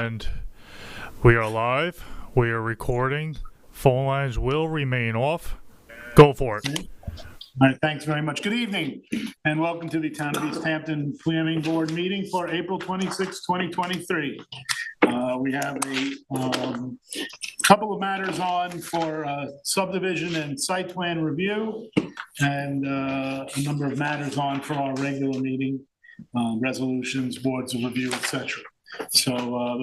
And we are live. We are recording. Phone lines will remain off. Go for it. All right, thanks very much. Good evening, and welcome to the Town of East Hampton Planning Board meeting for April 26, 2023. We have a couple of matters on for subdivision and site plan review, and a number of matters on for our regular meeting, resolutions, boards of review, etc. So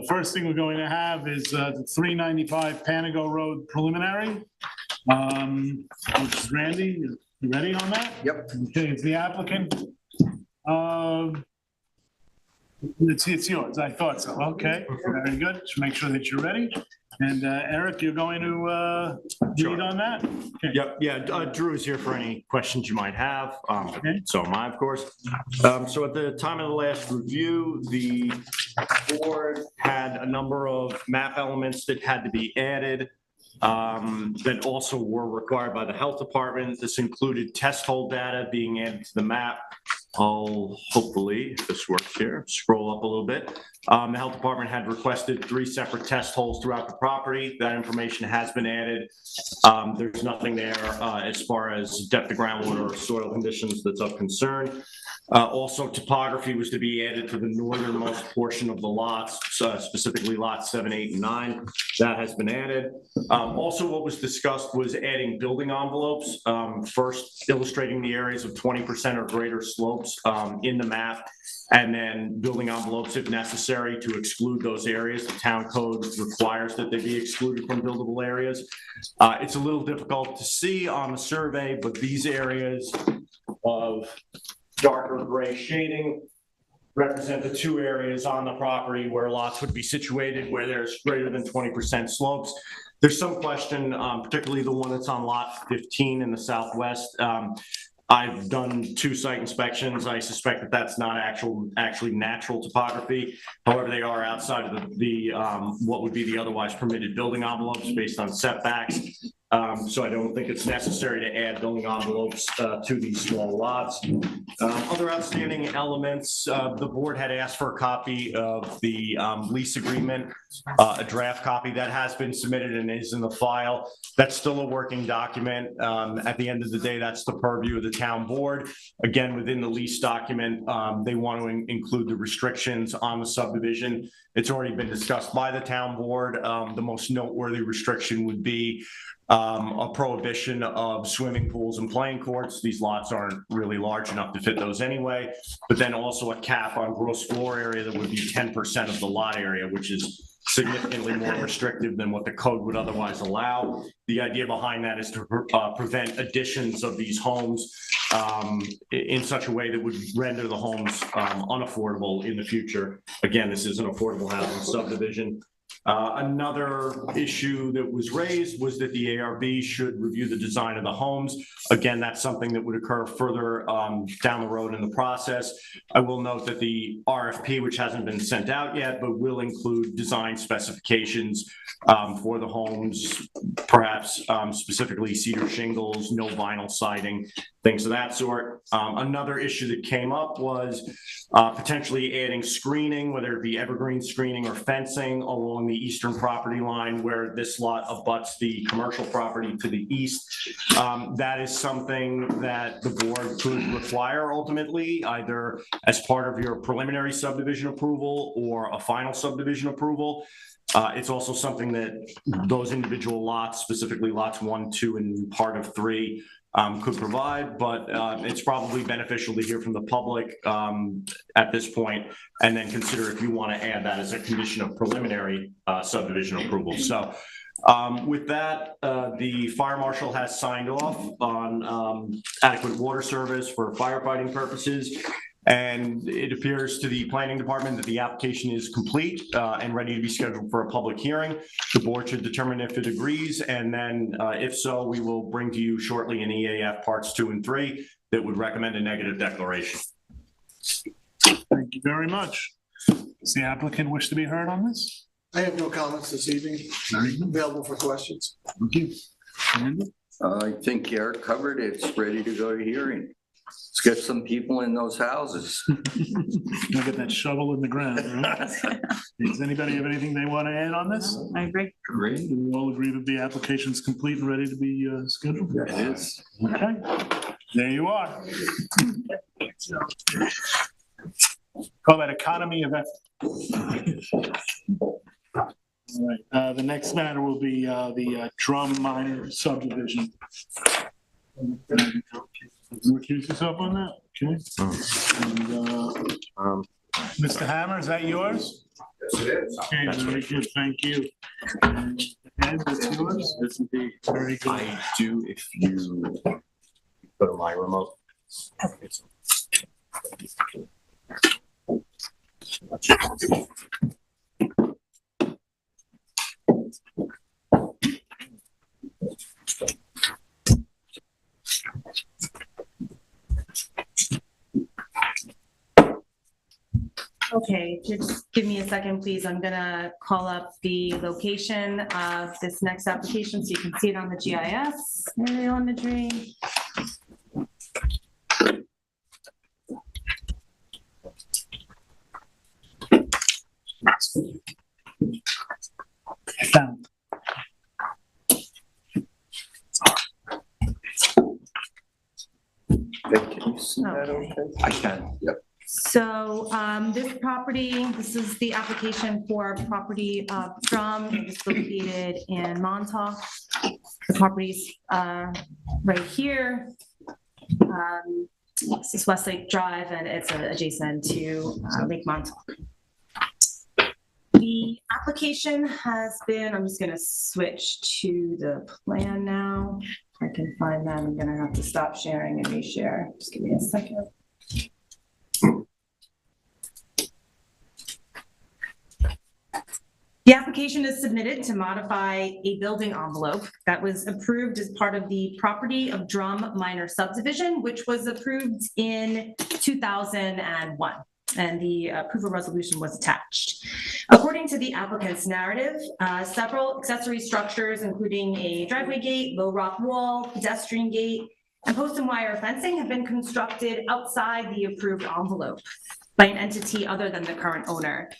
the first thing we're going to have is the 395 Panago Road preliminary, which is Randy. You ready on that? Yep. Okay, it's the applicant. It's yours. I thought so. Okay, very good. Just make sure that you're ready. And Eric, you're going to lead on that? Okay. Yep. Yeah. Drew is here for any questions you might have. Okay. So am I, of course. So at the time of the last review, the board had a number of map elements that had to be added that also were required by the health department. This included test hole data being added to the map. I'll hopefully, if this works here, scroll up a little bit. The health department had requested 3 separate test holes throughout the property. That information has been added. There's nothing there as far as depth of groundwater or soil conditions that's of concern. Also, topography was to be added to the northernmost portion of the lots, specifically lots 7, 8, and 9. That has been added. Also, what was discussed was adding building envelopes, first illustrating the areas of 20% or greater slopes in the map, and then building envelopes if necessary to exclude those areas. The town code requires that they be excluded from buildable areas. It's a little difficult to see on the survey, but these areas of darker gray shading represent the 2 areas on the property where lots would be situated, where there's greater than 20% slopes. There's some question, particularly the one that's on lot 15 in the southwest. I've done 2 site inspections. I suspect that that's not actually natural topography. However, they are outside of the what would be the otherwise permitted building envelopes based on setbacks. So I don't think it's necessary to add building envelopes to these small lots. Other outstanding elements, the board had asked for a copy of the lease agreement, a draft copy that has been submitted and is in the file. That's still a working document. At the end of the day, that's the purview of the town board. Again, within the lease document, they want to include the restrictions on the subdivision. It's already been discussed by the town board. The most noteworthy restriction would be a prohibition of swimming pools and playing courts. These lots aren't really large enough to fit those anyway, but then also a cap on gross floor area that would be 10% of the lot area, which is significantly more restrictive than what the code would otherwise allow. The idea behind that is to prevent additions of these homes in such a way that would render the homes unaffordable in the future. Again, this is an affordable housing subdivision. Another issue that was raised was that the ARB should review the design of the homes. Again, that's something that would occur further down the road in the process. I will note that the RFP, which hasn't been sent out yet, but will include design specifications for the homes, perhaps specifically cedar shingles, no vinyl siding, things of that sort. Another issue that came up was potentially adding screening, whether it be evergreen screening or fencing along the eastern property line where this lot abuts the commercial property to the east. That is something that the board could require ultimately, either as part of your preliminary subdivision approval or a final subdivision approval. It's also something that those individual lots, specifically lots 1, 2, and part of 3, could provide, but it's probably beneficial to hear from the public at this point, and then consider if you want to add that as a condition of preliminary subdivision approval. So with that, the fire marshal has signed off on adequate water service for firefighting purposes. And it appears to the planning department that the application is complete and ready to be scheduled for a public hearing. The board should determine if it agrees, and then if so, we will bring to you shortly an EAF parts 2 and 3 that would recommend a negative declaration. Thank you very much. Does the applicant wish to be heard on this? I have no comments this evening. Available for questions. Thank you. Randy? I think Eric covered it. It's ready to go to hearing. Let's get some people in those houses. Look at that shovel in the ground, right? Does anybody have anything they want to add on this? I agree. Great. Do we all agree that the application's complete and ready to be scheduled? It is. Okay, there you are. Call that economy of effort. All right, the next matter will be the Drum Minor subdivision. Recuse yourself on that, okay? And, Mr. Hammer, is that yours? Yes, it is. Okay, very good, thank you. And Ed, that's yours? This would be. Very good. I do if you go to my remote. Okay, just give me a second, please. I'm gonna call up the location of this next application so you can see it on the GIS, aerial imagery. Found. Can you see that okay? I can, yep. So this property, this is the application for property Drum. It is located in Montauk. The property's right here. This is Westlake Drive, and it's adjacent to Lake Montauk. The application has been, I'm just going to switch to the plan now. If I can find that, I'm going to have to stop sharing and reshare. Just give me a second. The application is submitted to modify a building envelope that was approved as part of the Property of Drum Minor subdivision, which was approved in 2001. And the approval resolution was attached. According to the applicant's narrative, several accessory structures, including a driveway gate, low rock wall, pedestrian gate, and post and wire fencing have been constructed outside the approved envelope by an entity other than the current owner.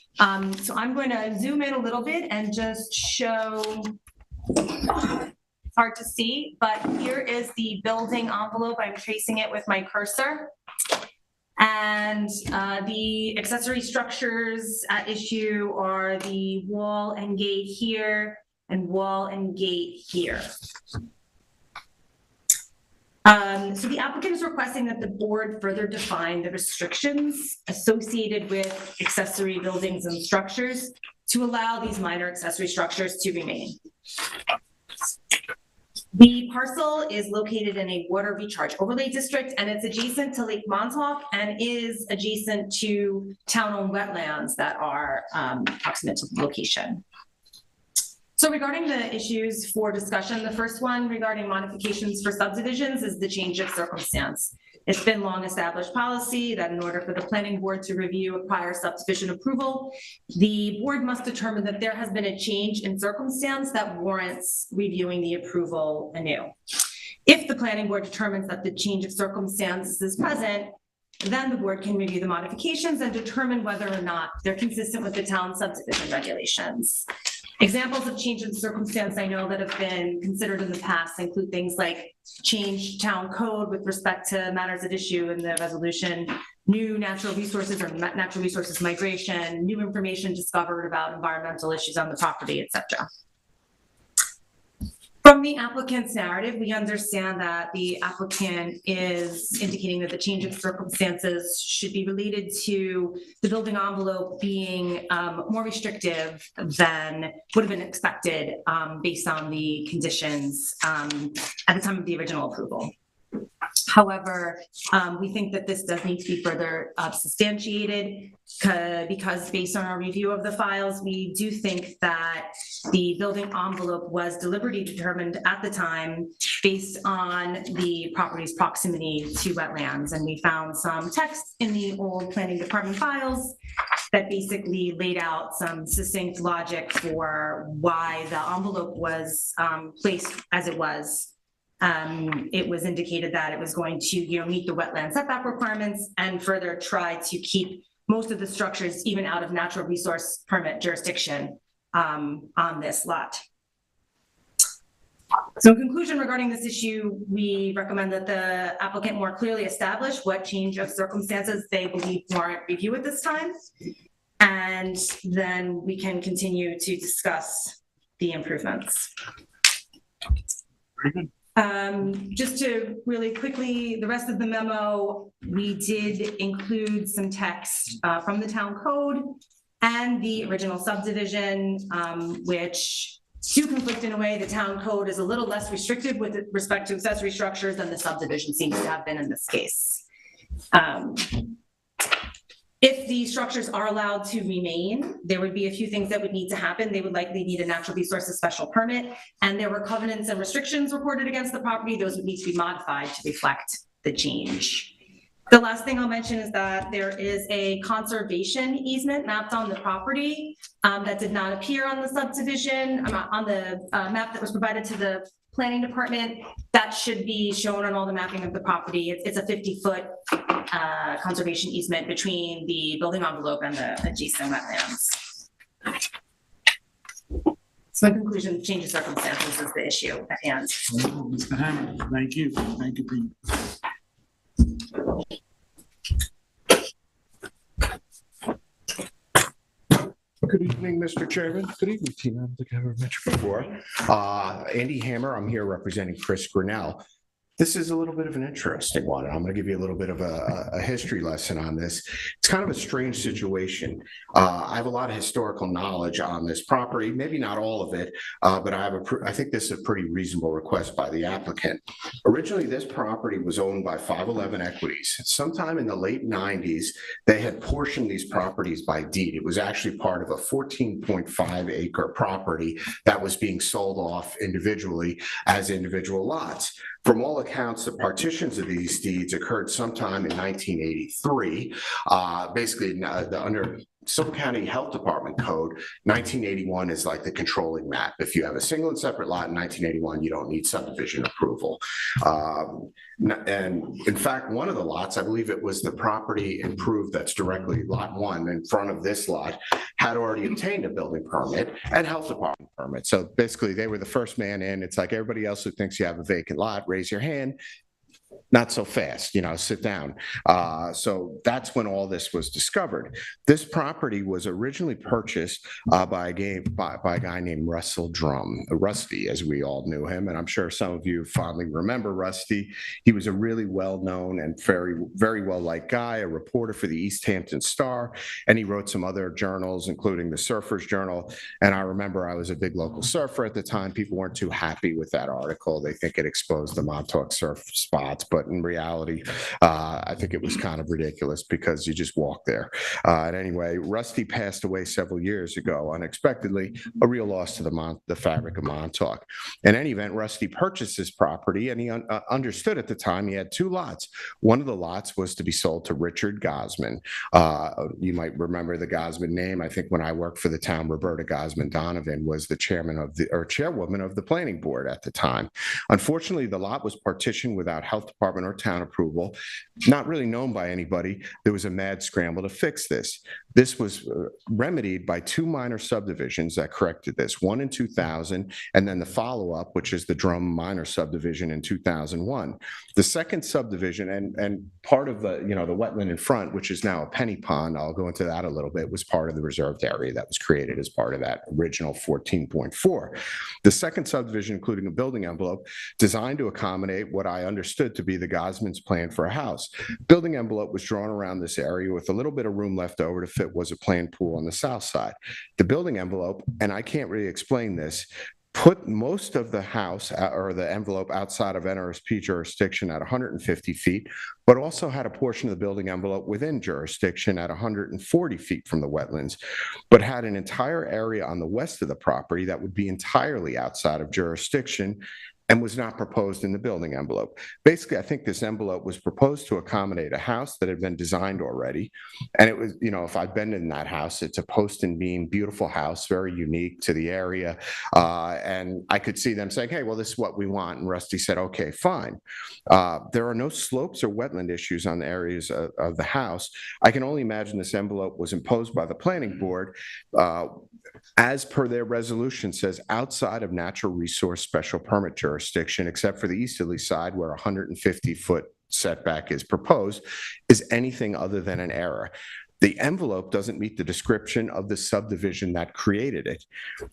So I'm going to zoom in a little bit and just show, it's hard to see, but here is the building envelope. I'm tracing it with my cursor. And the accessory structures at issue are the wall and gate here and wall and gate here. So the applicant is requesting that the board further define the restrictions associated with accessory buildings and structures to allow these minor accessory structures to remain. The parcel is located in a water recharge overlay district, and it's adjacent to Lake Montauk and is adjacent to town-owned wetlands that are proximate to the location. So regarding the issues for discussion, the first one regarding modifications for subdivisions is the change of circumstance. It's been long established policy that in order for the planning board to review a prior subdivision approval, the board must determine that there has been a change in circumstance that warrants reviewing the approval anew. If the planning board determines that the change of circumstance is present, then the board can review the modifications and determine whether or not they're consistent with the town subdivision regulations. Examples of change in circumstance I know that have been considered in the past include things like change town code with respect to matters at issue in the resolution, new natural resources or natural resources migration, new information discovered about environmental issues on the property, etc. From the applicant's narrative, we understand that the applicant is indicating that the change of circumstances should be related to the building envelope being more restrictive than would have been expected based on the conditions at the time of the original approval. However, we think that this does need to be further substantiated because based on our review of the files, we do think that the building envelope was deliberately determined at the time based on the property's proximity to wetlands. And we found some text in the old planning department files that basically laid out some succinct logic for why the envelope was placed as it was It was indicated that it was going to, meet the wetland setback requirements and further try to keep most of the structures even out of natural resource permit jurisdiction on this lot. So in conclusion, regarding this issue, we recommend that the applicant more clearly establish what change of circumstances they believe warrant review at this time. And then we can continue to discuss the improvements. Very good. Just to really quickly, the rest of the memo, we did include some text from the town code and the original subdivision, which do conflict in a way. The town code is a little less restrictive with respect to accessory structures than the subdivision seems to have been in this case. If the structures are allowed to remain, there would be a few things that would need to happen. They would likely need a natural resources special permit, and there were covenants and restrictions reported against the property. Those would need to be modified to reflect the change. The last thing I'll mention is that there is a conservation easement mapped on the property that did not appear on the subdivision, on the map that was provided to the planning department. That should be shown on all the mapping of the property. It's a 50-foot conservation easement between the building envelope and the adjacent wetlands. So in conclusion, change of circumstances is the issue at hand. Mr. Hammond, thank you. Thank you, Pete. Good evening, Mr. Chairman. Good evening, team. I don't think I've ever met you before. Andy Hammer, I'm here representing Chris Grinnell. This is a little bit of an interesting one. I'm going to give you a little bit of a history lesson on this. It's kind of a strange situation. I have a lot of historical knowledge on this property, maybe not all of it, but I think this is a pretty reasonable request by the applicant. Originally, this property was owned by 511 Equities. Sometime in the late 90s, they had portioned these properties by deed. It was actually part of a 14.5 acre property that was being sold off individually as individual lots. From all accounts, the partitions of these deeds occurred sometime in 1983. Basically, under Suffolk County Health Department code, 1981 is like the controlling map. If you have a single and separate lot in 1981, you don't need subdivision approval. And in fact, one of the lots, I believe it was the property improved that's directly lot 1 in front of this lot, had already obtained a building permit and health department permit. So basically, they were the first man in. It's like everybody else who thinks you have a vacant lot, raise your hand. Not so fast, sit down. So that's when all this was discovered. This property was originally purchased by a guy named Rusty, as we all knew him. And I'm sure some of you fondly remember Rusty. He was a really well-known and very, very well-liked guy, a reporter for the East Hampton Star. And he wrote some other journals, including the Surfer's Journal. And I remember I was a big local surfer at the time. People weren't too happy with that article. They think it exposed the Montauk surf spots. But in reality, I think it was kind of ridiculous because you just walk there. And anyway, Rusty passed away several years ago, unexpectedly, a real loss to the fabric of Montauk. In any event, Rusty purchased this property, and he understood at the time he had 2 lots. One of the lots was to be sold to Richard Gosman. You might remember the Gosman name. I think when I worked for the town, Roberta Gosman Donovan was the chairwoman of the planning board at the time. Unfortunately, the lot was partitioned without health department or town approval, not really known by anybody. There was a mad scramble to fix this. This was remedied by 2 minor subdivisions that corrected this, one in 2000, and then the follow-up, which is the Drum minor subdivision in 2001. The second subdivision and part of the wetland in front, which is now a penny pond, I'll go into that a little bit, was part of the reserved area that was created as part of that original 14.4. The second subdivision, including a building envelope, designed to accommodate what I understood to be the Gosman's plan for a house. Building envelope was drawn around this area with a little bit of room left over to fit was a planned pool on the south side. The building envelope, and I can't really explain this, put most of the house or the envelope outside of NRSP jurisdiction at 150 feet, but also had a portion of the building envelope within jurisdiction at 140 feet from the wetlands, but had an entire area on the west of the property that would be entirely outside of jurisdiction and was not proposed in the building envelope. Basically, I think this envelope was proposed to accommodate a house that had been designed already. And it was, if I've been in that house, it's a post and beam, beautiful house, very unique to the area. And I could see them saying, hey, well, this is what we want. And Rusty said, okay, fine. There are no slopes or wetland issues on the areas of the house. I can only imagine this envelope was imposed by the planning board, as per their resolution, says outside of natural resource special permit jurisdiction, except for the easterly side where 150-foot setback is proposed, is anything other than an error. The envelope doesn't meet the description of the subdivision that created it.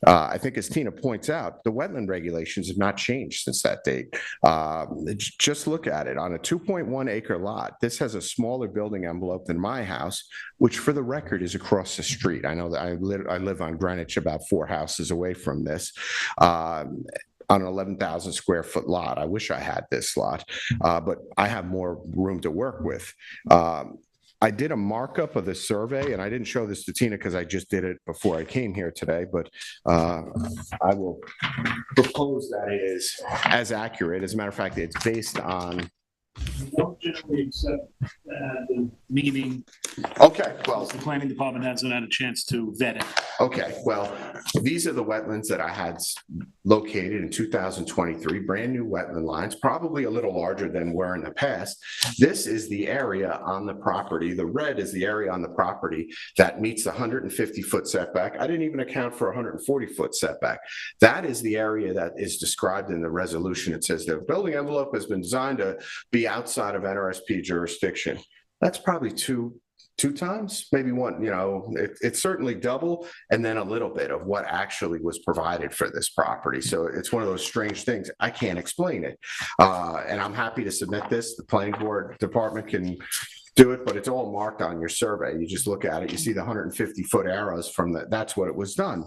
I think, as Tina points out, the wetland regulations have not changed since that date. Just look at it. On a 2.1 acre lot, this has a smaller building envelope than my house, which for the record is across the street. I know that I live on Greenwich, about 4 houses away from this. On an 11,000 square foot lot. I wish I had this lot, but I have more room to work with. I did a markup of the survey, and I didn't show this to Tina because I just did it before I came here today, but I will propose that it is as accurate. As a matter of fact, it's based on... We don't generally accept the meeting. Okay, well, The planning department hasn't had a chance to vet it. okay, well, these are the wetlands that I had located in 2023, brand new wetland lines, probably a little larger than were in the past. This is the area on the property. The red is the area on the property that meets the 150-foot setback. I didn't even account for 140-foot setback. That is the area that is described in the resolution. It says the building envelope has been designed to be outside of NRSP jurisdiction. That's probably two times, maybe one, it's certainly double, and then a little bit of what actually was provided for this property. So it's one of those strange things. I can't explain it. And I'm happy to submit this. The planning board department can do it, but it's all marked on your survey. You just look at it, you see the 150-foot arrows from that's what it was done.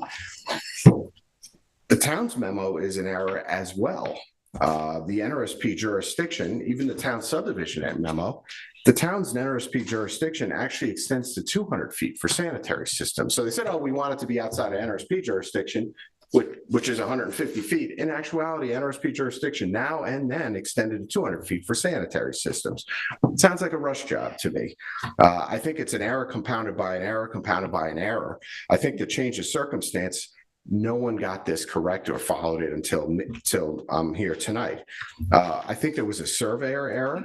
The town's memo is an error as well. The NRSP jurisdiction, even the town subdivision memo, the town's NRSP jurisdiction actually extends to 200 feet for sanitary systems. So they said, oh, we want it to be outside of NRSP jurisdiction, which is 150 feet. In actuality, NRSP jurisdiction now and then extended to 200 feet for sanitary systems. It sounds like a rush job to me. I think it's an error compounded by an error compounded by an error. I think the change of circumstance, no one got this correct or followed it until I'm here tonight. I think there was a surveyor error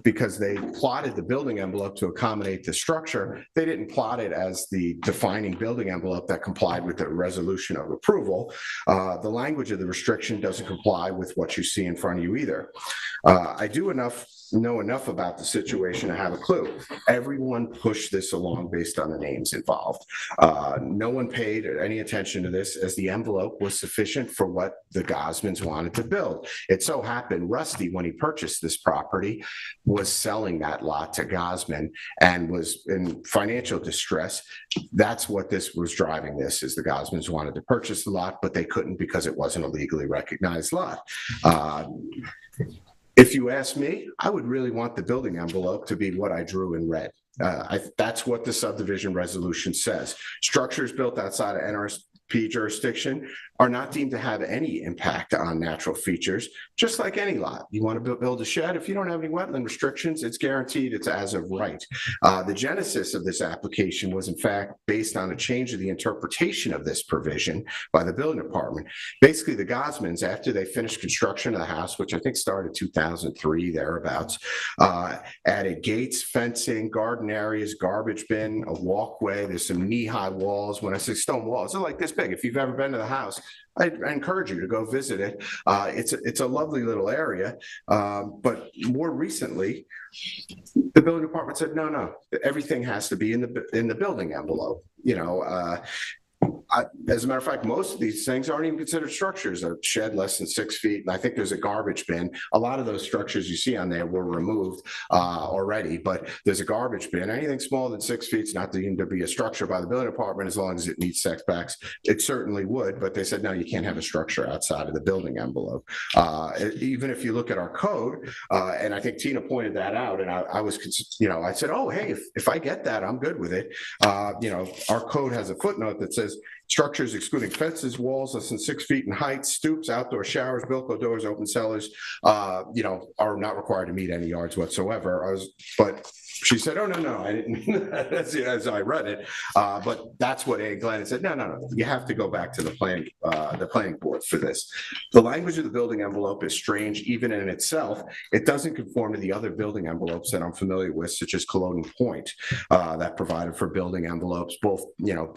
because they plotted the building envelope to accommodate the structure. They didn't plot it as the defining building envelope that complied with the resolution of approval. The language of the restriction doesn't comply with what you see in front of you either. I know enough about the situation to have a clue. Everyone pushed this along based on the names involved. No one paid any attention to this, as the envelope was sufficient for what the Gosmans wanted to build. It so happened Rusty, when he purchased this property, was selling that lot to Gosman and was in financial distress. That's what this was driving this, is the Gosmans wanted to purchase the lot, but they couldn't because it wasn't a legally recognized lot. If you ask me, I would really want the building envelope to be what I drew in red. That's what the subdivision resolution says. Structures built outside of NRSP jurisdiction are not deemed to have any impact on natural features, just like any lot. You want to build a shed, if you don't have any wetland restrictions, it's guaranteed it's as of right. The genesis of this application was in fact based on a change of the interpretation of this provision by the building department. Basically, the Gosmans, after they finished construction of the house, which I think started 2003, thereabouts, added gates, fencing, garden areas, garbage bin, a walkway. There's some knee-high walls. When I say stone walls, they're like this big. If you've ever been to the house, I encourage you to go visit it. It's a lovely little area, but more recently, the building department said, no, everything has to be in the building envelope. As a matter of fact, most of these things aren't even considered structures. A shed less than 6 feet, and I think there's a garbage bin. A lot of those structures you see on there were removed already, but there's a garbage bin. Anything smaller than 6 feet is not deemed to be a structure by the building department as long as it meets setbacks. It certainly would, but they said, no, you can't have a structure outside of the building envelope. Even if you look at our code, and I think Tina pointed that out, and I was, I said, oh, hey, if I get that, I'm good with it. Our code has a footnote that says, Structures excluding fences, walls less than 6 feet in height, stoops, outdoor showers, bilco doors, open cellars, are not required to meet any yards whatsoever. But she said, "Oh, no, I didn't mean that," as I read it. But that's what A. Glenn said, no, you have to go back to the planning board for this. The language of the building envelope is strange even in itself. It doesn't conform to the other building envelopes that I'm familiar with, such as Culloden Point, that provided for building envelopes. Both,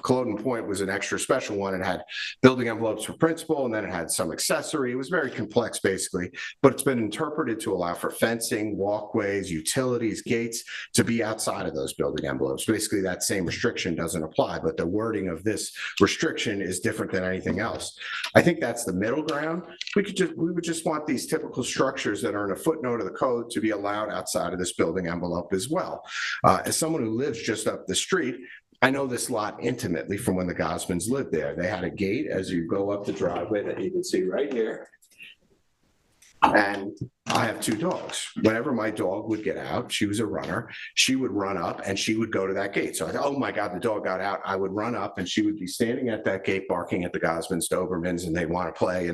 Culloden Point was an extra special one. It had building envelopes for principal, and then it had some accessory. It was very complex, basically, but it's been interpreted to allow for fencing, walkways, utilities, gates, to be outside of those building envelopes. Basically, that same restriction doesn't apply, but the wording of this restriction is different than anything else. I think that's the middle ground. We would just want these typical structures that are in a footnote of the code to be allowed outside of this building envelope as well. As someone who lives just up the street, I know this lot intimately from when the Gosmans lived there. They had a gate as you go up the driveway that you can see right here. And I have 2 dogs. Whenever my dog would get out, she was a runner, she would run up and she would go to that gate. So I thought, oh my God, the dog got out. I would run up and she would be standing at that gate barking at the Gosmans, Dobermans, and they want to play.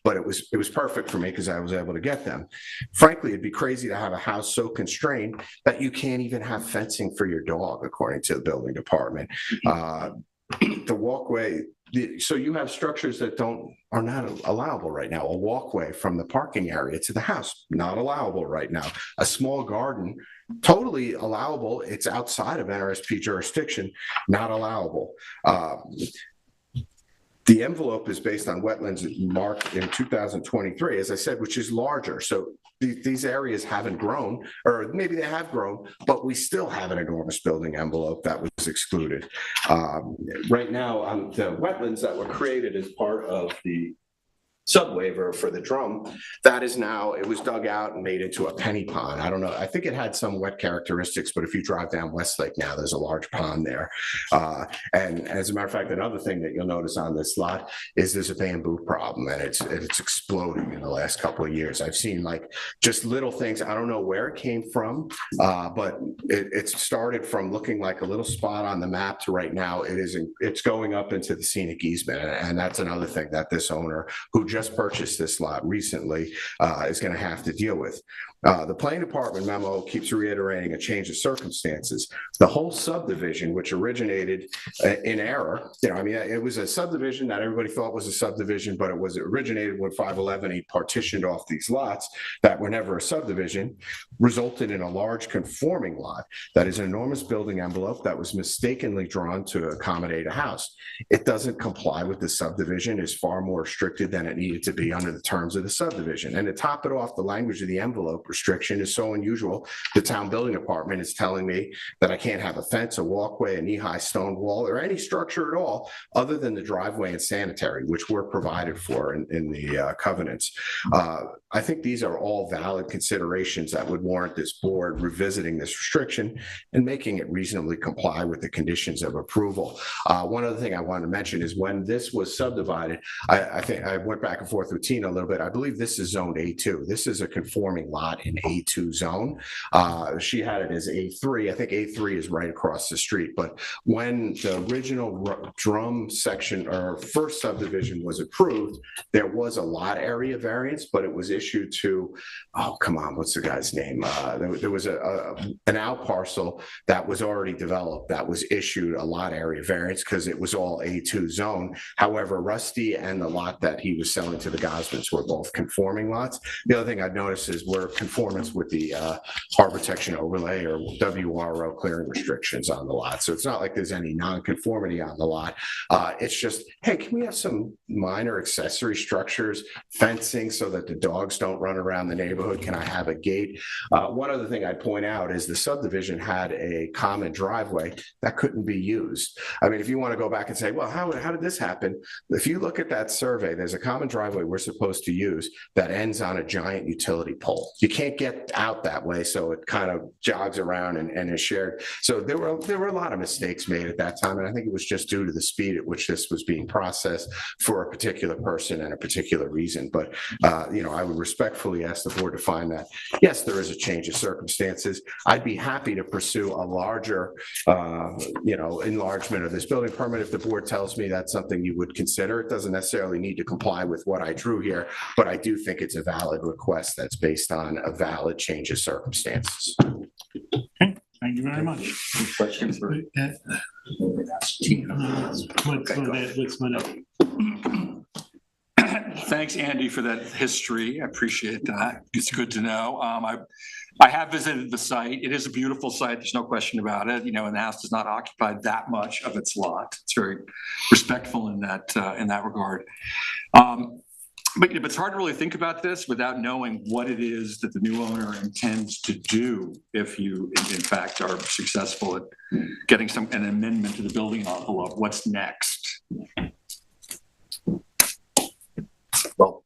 But it was perfect for me because I was able to get them. Frankly, it'd be crazy to have a house so constrained that you can't even have fencing for your dog, according to the building department. The walkway. So you have structures that are not allowable right now. A walkway from the parking area to the house, not allowable right now. A small garden, totally allowable. It's outside of NRSP jurisdiction, not allowable. The envelope is based on wetlands marked in 2023, as I said, which is larger. So these areas haven't grown, or maybe they have grown, but we still have an enormous building envelope that was excluded. Right now, the wetlands that were created as part of the sub-waiver for the drum, that is now, it was dug out and made into a penny pond. I don't know, I think it had some wet characteristics, but if you drive down Westlake now, there's a large pond there. And as a matter of fact, another thing that you'll notice on this lot is there's a bamboo problem, and it's exploding in the last couple of years. I've seen like just little things, I don't know where it came from, but it started from looking like a little spot on the map to right now, it's going up into the scenic easement. And that's another thing that this owner, who just purchased this lot recently, is going to have to deal with. The planning department memo keeps reiterating a change of circumstances. The whole subdivision, which originated in error, it was a subdivision that everybody thought was a subdivision, but it originated when 511, he partitioned off these lots that were never a subdivision, resulted in a large conforming lot that is an enormous building envelope that was mistakenly drawn to accommodate a house. It doesn't comply with the subdivision, is far more restricted than it needed to be under the terms of the subdivision. And to top it off, the language of the envelope restriction is so unusual. The town building department is telling me that I can't have a fence, a walkway, a knee-high stone wall, or any structure at all other than the driveway and sanitary, which were provided for in the covenants. I think these are all valid considerations that would warrant this board revisiting this restriction and making it reasonably comply with the conditions of approval. One other thing I wanted to mention is when this was subdivided, I think I went back and forth with Tina a little bit. I believe this is zoned A2. This is a conforming lot in A2 zone. She had it as A3. I think A3 is right across the street. But when the original drum section or first subdivision was approved, there was a lot area variance, but it was issued to, oh, come on, what's the guy's name? There was an out parcel that was already developed that was issued a lot area variance because it was all A2 zone. However, Rusty and the lot that he was selling to the Gosmans were both conforming lots. The other thing I've noticed is we're conformance with the harbor protection overlay or WRO clearing restrictions on the lot. So it's not like there's any non-conformity on the lot. It's just, hey, can we have some minor accessory structures, fencing so that the dogs don't run around the neighborhood? Can I have a gate? One other thing I'd point out is the subdivision had a common driveway that couldn't be used. I mean, if you want to go back and say, well, how did this happen? If you look at that survey, there's a common driveway we're supposed to use that ends on a giant utility pole. You can't get out that way, so it kind of jogs around and is shared. So there were a lot of mistakes made at that time, and I think it was just due to the speed at which this was being processed for a particular person and a particular reason. But I would respectfully ask the board to find that, yes, there is a change of circumstances. I'd be happy to pursue a larger, enlargement of this building permit if the board tells me that's something you would consider. It doesn't necessarily need to comply with what I drew here, but I do think it's a valid request that's based on a valid change of circumstances. Okay, thank you very much. Question for. Thanks, Andy, for that history. I appreciate that. It's good to know. I have visited the site. It is a beautiful site. There's no question about it. And the house does not occupy that much of its lot. It's very respectful in that regard. But it's hard to really think about this without knowing what it is that the new owner intends to do if you, in fact, are successful at getting an amendment to the building envelope. What's next? Well,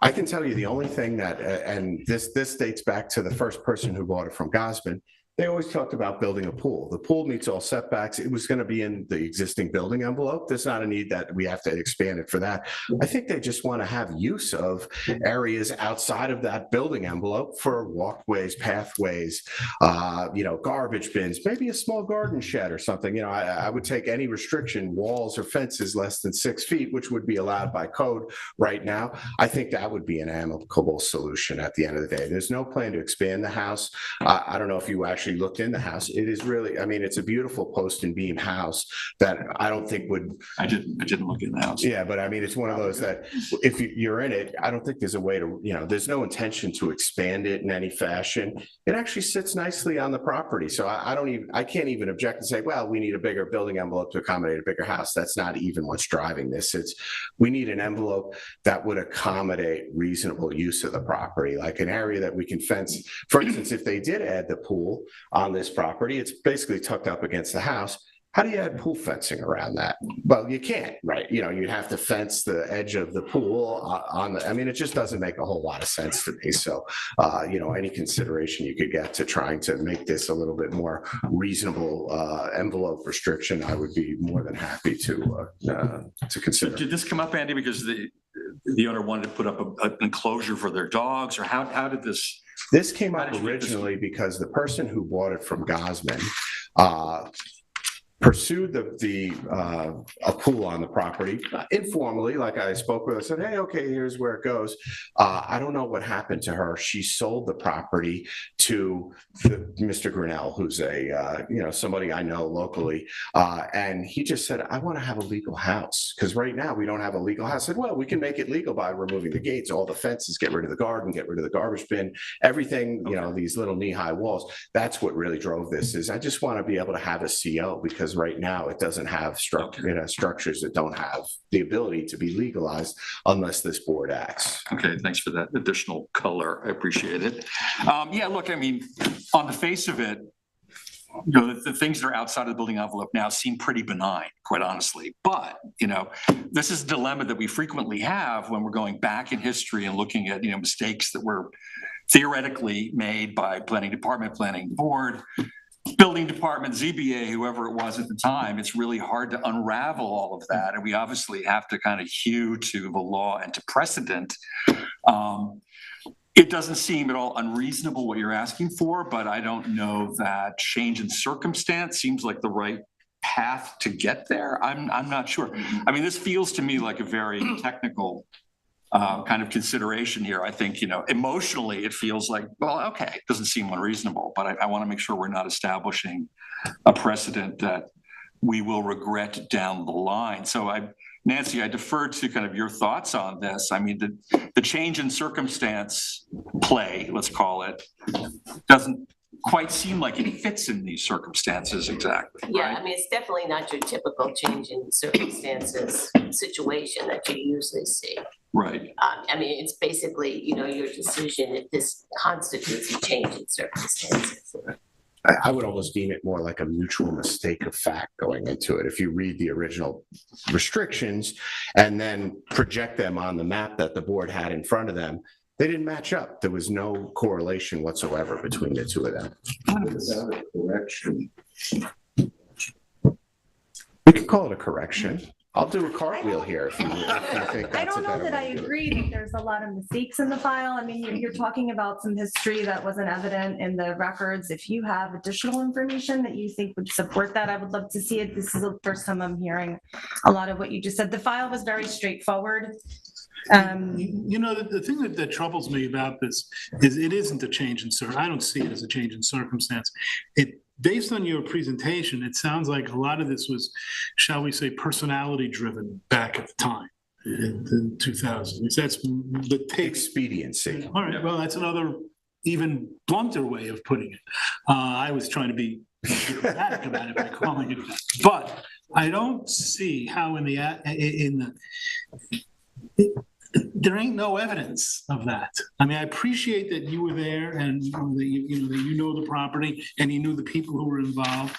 I can tell you the only thing that, and this dates back to the first person who bought it from Gosman. They always talked about building a pool. The pool meets all setbacks. It was going to be in the existing building envelope. There's not a need that we have to expand it for that. I think they just want to have use of areas outside of that building envelope for walkways, pathways, garbage bins, maybe a small garden shed or something. I would take any restriction, walls or fences less than 6 feet, which would be allowed by code right now. I think that would be an amicable solution at the end of the day. There's no plan to expand the house. I don't know if you actually looked in the house. It is really, it's a beautiful post and beam house that I don't think would. I didn't look in the house. Yeah, but it's one of those that if you're in it, I don't think there's a way to, there's no intention to expand it in any fashion. It actually sits nicely on the property. So I can't even object and say, well, we need a bigger building envelope to accommodate a bigger house. That's not even what's driving this. We need an envelope that would accommodate reasonable use of the property, like an area that we can fence. For instance, if they did add the pool on this property, it's basically tucked up against the house. How do you add pool fencing around that? Well, you can't, right? You'd have to fence the edge of the pool it just doesn't make a whole lot of sense to me. So, any consideration you could get to trying to make this a little bit more reasonable envelope restriction, I would be more than happy to consider. Did this come up, Andy, because the owner wanted to put up an enclosure for their dogs, or how did this? This came up originally because the person who bought it from Gosman pursued a pool on the property informally. Like I spoke with her, I said, hey, okay, here's where it goes. I don't know what happened to her. She sold the property to Mr. Grinnell, who's somebody I know locally. And he just said, I want to have a legal house because right now we don't have a legal house. I said, well, we can make it legal by removing the gates, all the fences, get rid of the garden, get rid of the garbage bin, everything, these little knee-high walls. That's what really drove this is I just want to be able to have a CO because right now it doesn't have structures that don't have the ability to be legalized unless this board acts. Okay, thanks for that additional color. I appreciate it. Look, on the face of it, the things that are outside of the building envelope now seem pretty benign, quite honestly. But, this is a dilemma that we frequently have when we're going back in history and looking at, mistakes that were theoretically made by planning department, planning board, building department, ZBA, whoever it was at the time. It's really hard to unravel all of that. And we obviously have to kind of hew to the law and to precedent. It doesn't seem at all unreasonable what you're asking for, but I don't know that change in circumstance seems like the right path to get there. I'm not sure. This feels to me like a very technical kind of consideration here. I think, emotionally it feels like, well, okay, it doesn't seem unreasonable, but I want to make sure we're not establishing a precedent that we will regret down the line. So Nancy, I defer to kind of your thoughts on this. The change in circumstance play, let's call it, doesn't quite seem like it fits in these circumstances exactly. Yeah, right? it's definitely not your typical change in circumstances situation that you usually see. Right. It's basically, your decision if this constitutes a change in circumstances. I would almost deem it more like a mutual mistake of fact going into it. If you read the original restrictions and then project them on the map that the board had in front of them, they didn't match up. There was no correlation whatsoever between the two of them. Without a correction. We can call it a correction. I'll do a cartwheel here if you think I that's a don't know better that I way to do it. agree that there's a lot of mistakes in the file. I mean, you're talking about some history that wasn't evident in the records. If you have additional information that you think would support that, I would love to see it. This is the first time I'm hearing a lot of what you just said. The file was very straightforward. You know, the thing that troubles me about this is it isn't a change in I don't see it as a change in circumstance. Based on your presentation, it sounds like a lot of this was, shall we say, personality driven back at the time in 2000. That's the take. Expediency. All right, well, that's another even blunter way of putting it. I was trying to be dramatic about it by calling it that. But I don't see how there ain't no evidence of that. I mean, I appreciate that you were there and that you know the property and you knew the people who were involved.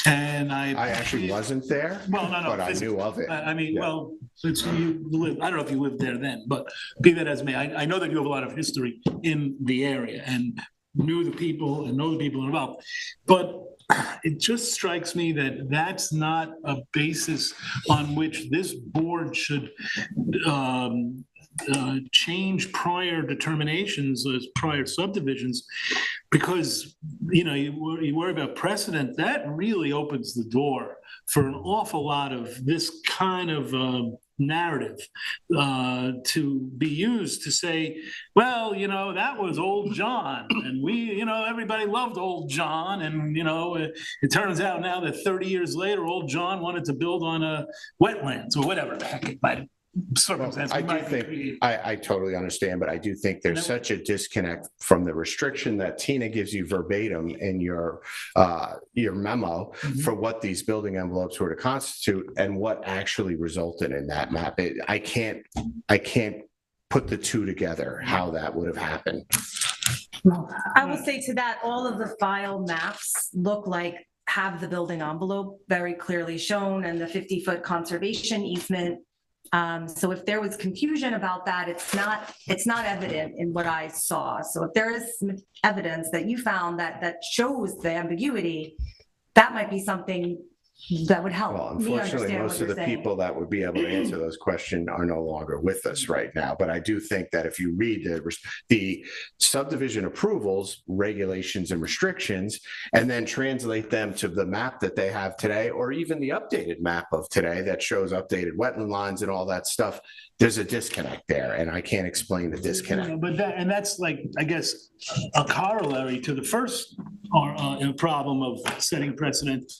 And I actually wasn't there, well, no, but I knew of it. I mean, Yeah. well, since you live, I don't know if you lived there then, but be that as may, I know that you have a lot of history in the area and knew the people and know the people involved. But it just strikes me that that's not a basis on which this board should change prior determinations as prior subdivisions, because you worry about precedent. That really opens the door for an awful lot of this kind of narrative to be used to say, well, that was old John, and we, everybody loved old John, and it turns out now that 30 years later, old John wanted to build on a wetlands or whatever the heck it might circumstance. I do think, I totally understand, but I do think there's such a disconnect from the restriction that Tina gives you verbatim in your memo for what these building envelopes were to constitute and what actually resulted in that map. I can't put the two together, how that would have happened. I will say to that, all of the file maps have the building envelope very clearly shown and the 50-foot conservation easement. So if there was confusion about that, it's not evident in what I saw. So if there is some evidence that you found that shows the ambiguity, that might be something that would help. Well, me unfortunately, understand most what of the you're saying. people that would be able to answer those questions are no longer with us right now. But I do think that if you read the subdivision approvals, regulations and restrictions, and then translate them to the map that they have today, or even the updated map of today that shows updated wetland lines and all that stuff, there's a disconnect there, and I can't explain the disconnect. But that's like, I guess, a corollary to the first problem of setting precedent.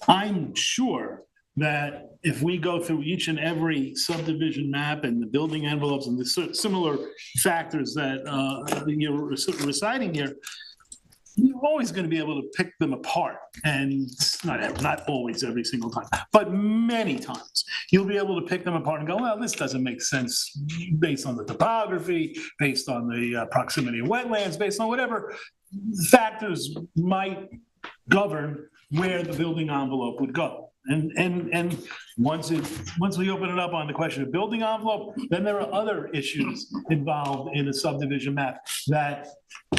I'm sure that if we go through each and every subdivision map and the building envelopes and the similar factors that you're reciting here, you're always going to be able to pick them apart. And not always every single time, but many times you'll be able to pick them apart and go, well, this doesn't make sense based on the topography, based on the proximity of wetlands, based on whatever factors might govern where the building envelope would go. And once we open it up on the question of building envelope, then there are other issues involved in a subdivision map that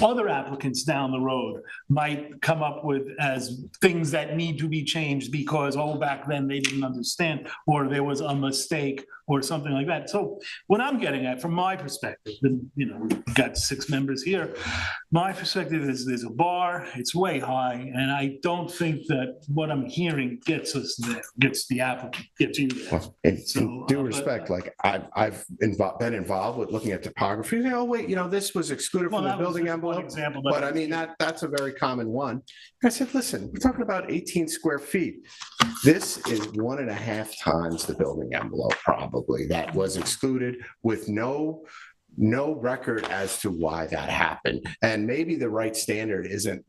other applicants down the road might come up with as things that need to be changed because, back then they didn't understand, or there was a mistake or something like that. So what I'm getting at from my perspective, and we've got 6 members here, my perspective is there's a bar, it's way high, and I don't think that what I'm hearing gets us there, gets the applicant, gets you there. Well, in due respect, like I've been involved with looking at topography. Oh, wait, this was excluded from the building envelope. Example, But I mean, that's a very common one. I said, listen, we're talking about 18 square feet. This is 1.5 times the building envelope probably that was excluded with no record as to why that happened. And maybe the right standard isn't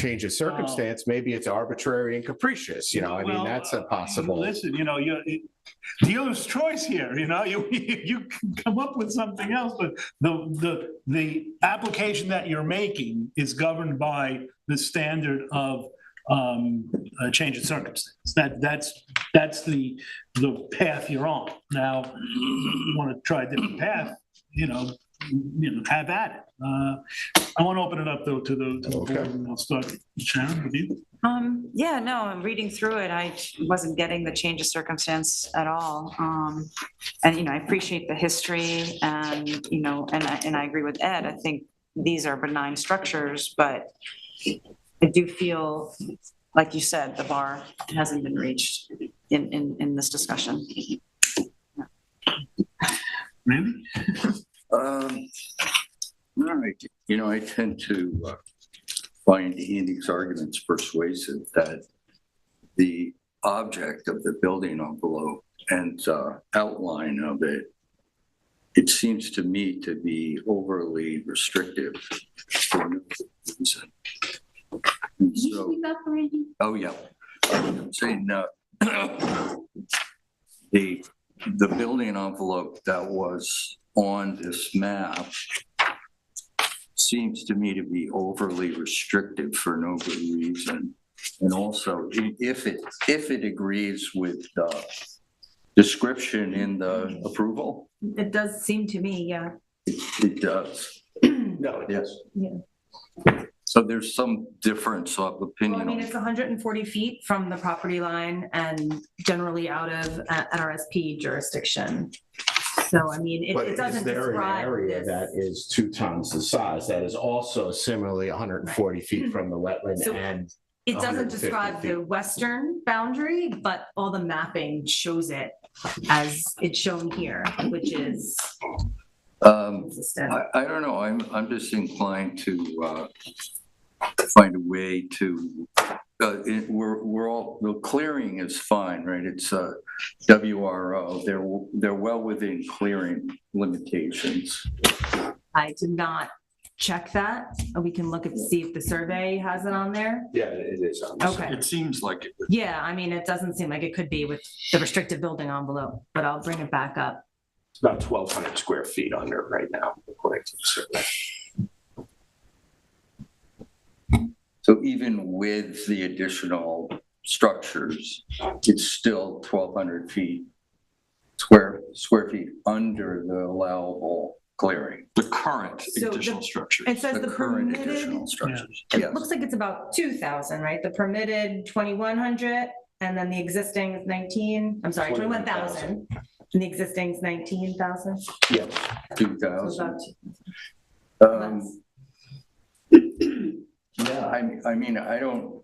change of circumstance, maybe it's arbitrary and capricious, I mean, Well, that's a possible. Listen, dealer's choice here, you can come up with something else, but the application that you're making is governed by the standard of a change of circumstance. That's the path you're on. Now, you want to try a different path, have at it. I want to open it up though to the board, and I'll start, Sharon, with you. Yeah, no, I'm reading through it. I wasn't getting the change of circumstance at all. And, I appreciate the history and, and I agree with Ed. I think these are benign structures, but I do feel, like you said, the bar hasn't been reached in this discussion. Randy? All right, I tend to find Andy's arguments persuasive that the object of the building envelope and outline of it seems to me to be overly restrictive for no reason. And so, oh yeah, I'm saying the building envelope that was on this map seems to me to be overly restrictive for no good reason. And also, if it agrees with the description in the approval. It does seem to me, yeah. It does. No, it is. Yeah. So there's some difference of Well, opinion. I mean, it's 140 feet from the property line and generally out of NRSP jurisdiction. So, I mean, it But is doesn't there an describe area this. that is 2 times the size that is also similarly 140 feet from the wetland So- and It doesn't 150 describe the feet. western boundary, but all the mapping shows it as it's shown here, which is consistent. I don't know, I'm just inclined to find a way to, the clearing is fine, right? It's WRO, they're well within clearing limitations. I did not check that. We can look at, see if the survey has it on there. Yeah, it is. Okay. It seems like it. Yeah, I mean, it doesn't seem like it could be with the restrictive building envelope, but I'll bring it back up. It's about 1,200 square feet under right now, according to the survey. So even with the additional structures, it's still 1,200 feet, square feet under the allowable clearing. The current So additional the- structure. It says the current permitted, additional structures, it yes. looks like it's about 2,000, right? The permitted 2,100 and then the existing is 19, I'm sorry, 21,000. And the existing is 19,000. Yes. So 2,000. about 2,000 Um, less. Yeah, I mean, I don't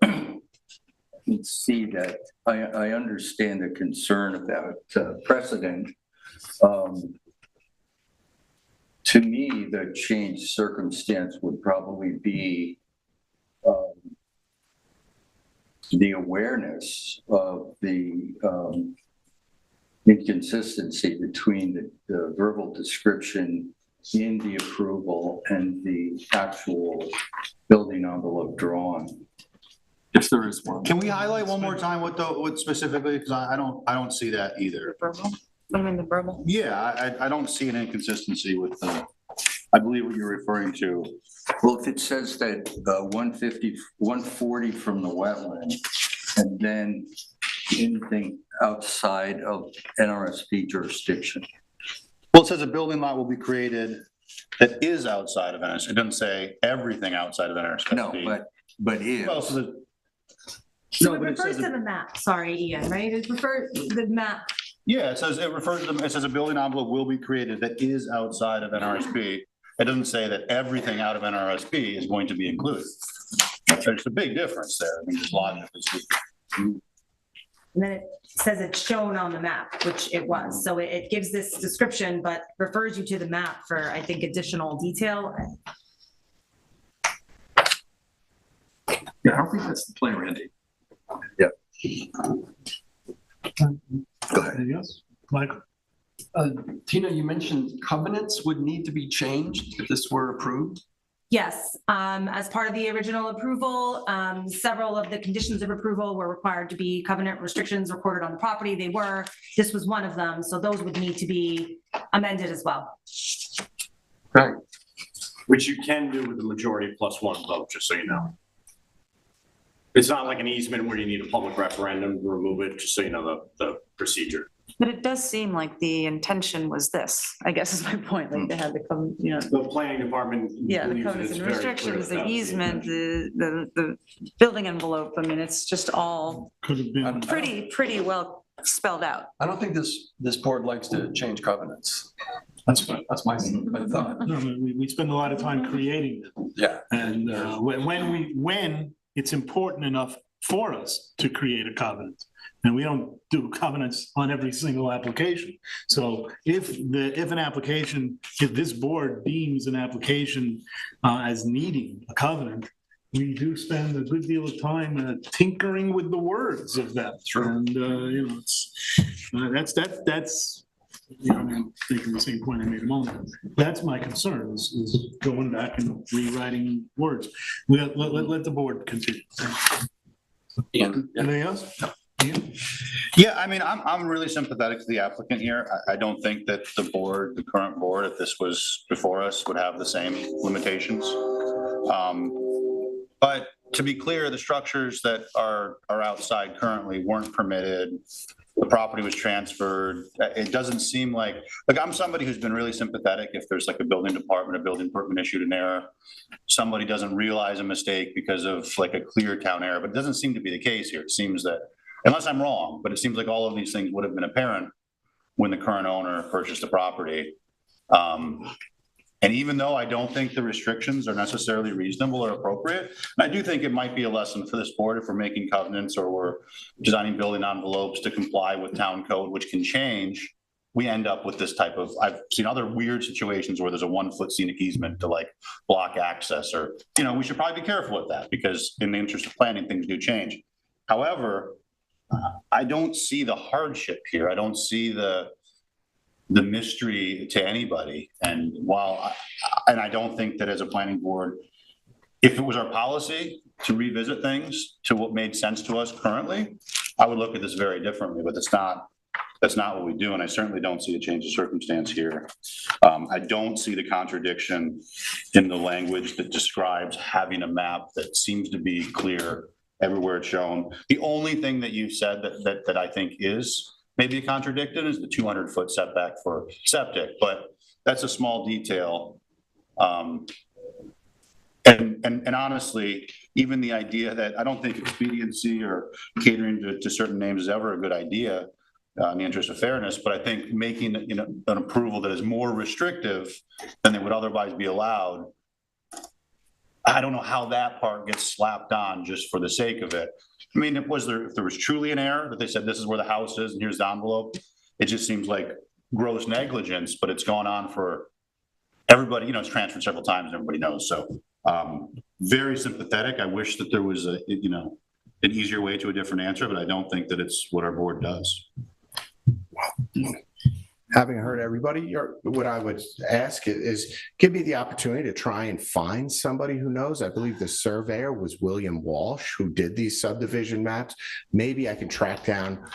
see that, I understand the concern about precedent. To me, the change circumstance would probably be the awareness of the inconsistency between the verbal description in the approval and the actual building envelope drawn. If there is one. Can we highlight one more time what specifically, because I don't see that either. Verbal? What do you mean, the verbal? Yeah, I don't see an inconsistency with I believe what you're referring to. Well, if it says that 140 from the wetland, and then anything outside of NRSP jurisdiction. Well, it says a building lot will be created that is outside of NRSP. It doesn't say everything outside of NRSP. No, but is. Well, so So No, it but it refers says to the map, sorry, Ian, right? It refers, the map, yeah, it refers to it says a building envelope will be created that is outside of NRSP. It doesn't say that everything out of NRSP is going to be included. There's a big difference there. I mean, just logically speaking. and then it says it's shown on the map, which it was. So it gives this description, but refers you to the map for, I think, additional detail. Yeah, I don't think that's the play, Randy. Go ahead. Anything else? Michael? Tina, you mentioned covenants would need to be changed if this were approved. Yes, as part of the original approval, several of the conditions of approval were required to be covenant restrictions recorded on the property. They were. This was one of them, so those would need to be amended as well. Right. Which you can do with the majority plus one vote, just so you know. It's not like an easement where you need a public referendum to remove it, just so you know the procedure. But it does seem like the intention was this, I guess is my point, like they had to come, you know. The planning department. Yeah, the believes that covenants it's and very clear restrictions, that the was easement, intention. the building envelope, I mean, it's just all Could have been. pretty well spelled out. I don't think this board likes to change covenants. That's my thought. No, we spend a lot of time creating them. Yeah. And when it's important enough for us to create a covenant, and we don't do covenants on every single application. So if this board deems an application as needing a covenant, we do spend a good deal of time tinkering with the words of them. Sure. And that's. I'm thinking the same point I made a moment ago. That's my concern is going back and rewriting words. Let the board continue. Anything else? Ian? Yeah, I mean, I'm really sympathetic to the applicant here. I don't think that the current board, if this was before us, would have the same limitations. But to be clear, the structures that are outside currently weren't permitted. The property was transferred. It doesn't seem like I'm somebody who's been really sympathetic if there's like a building department, a building permit issued an error. Somebody doesn't realize a mistake because of like a clear town error, but it doesn't seem to be the case here. It seems that, unless I'm wrong, but it seems like all of these things would have been apparent when the current owner purchased the property. And even though I don't think the restrictions are necessarily reasonable or appropriate, I do think it might be a lesson for this board if we're making covenants or we're designing building envelopes to comply with town code, which can change. We end up with this type of, I've seen other weird situations where there's a 1 foot scenic easement to like block access or, we should probably be careful with that because in the interest of planning, things do change. However, I don't see the hardship here. I don't see the mystery to anybody. And I don't think that as a planning board, if it was our policy to revisit things to what made sense to us currently, I would look at this very differently, but that's not what we do. And I certainly don't see a change of circumstance here. I don't see the contradiction in the language that describes having a map that seems to be clear everywhere it's shown. The only thing that you said that I think is maybe a contradiction is the 200-foot setback for septic, but that's a small detail. And honestly, even the idea that I don't think expediency or catering to certain names is ever a good idea in the interest of fairness, but I think making an approval that is more restrictive than they would otherwise be allowed, I don't know how that part gets slapped on just for the sake of it. I mean, if there was truly an error that they said this is where the house is and here's the envelope, it just seems like gross negligence, but it's gone on for everybody, it's transferred several times and everybody knows. So very sympathetic. I wish that there was an easier way to a different answer, but I don't think that it's what our board does. Having heard everybody, what I would ask is give me the opportunity to try and find somebody who knows. I believe the surveyor was William Walsh, who did these subdivision maps. Maybe I can track down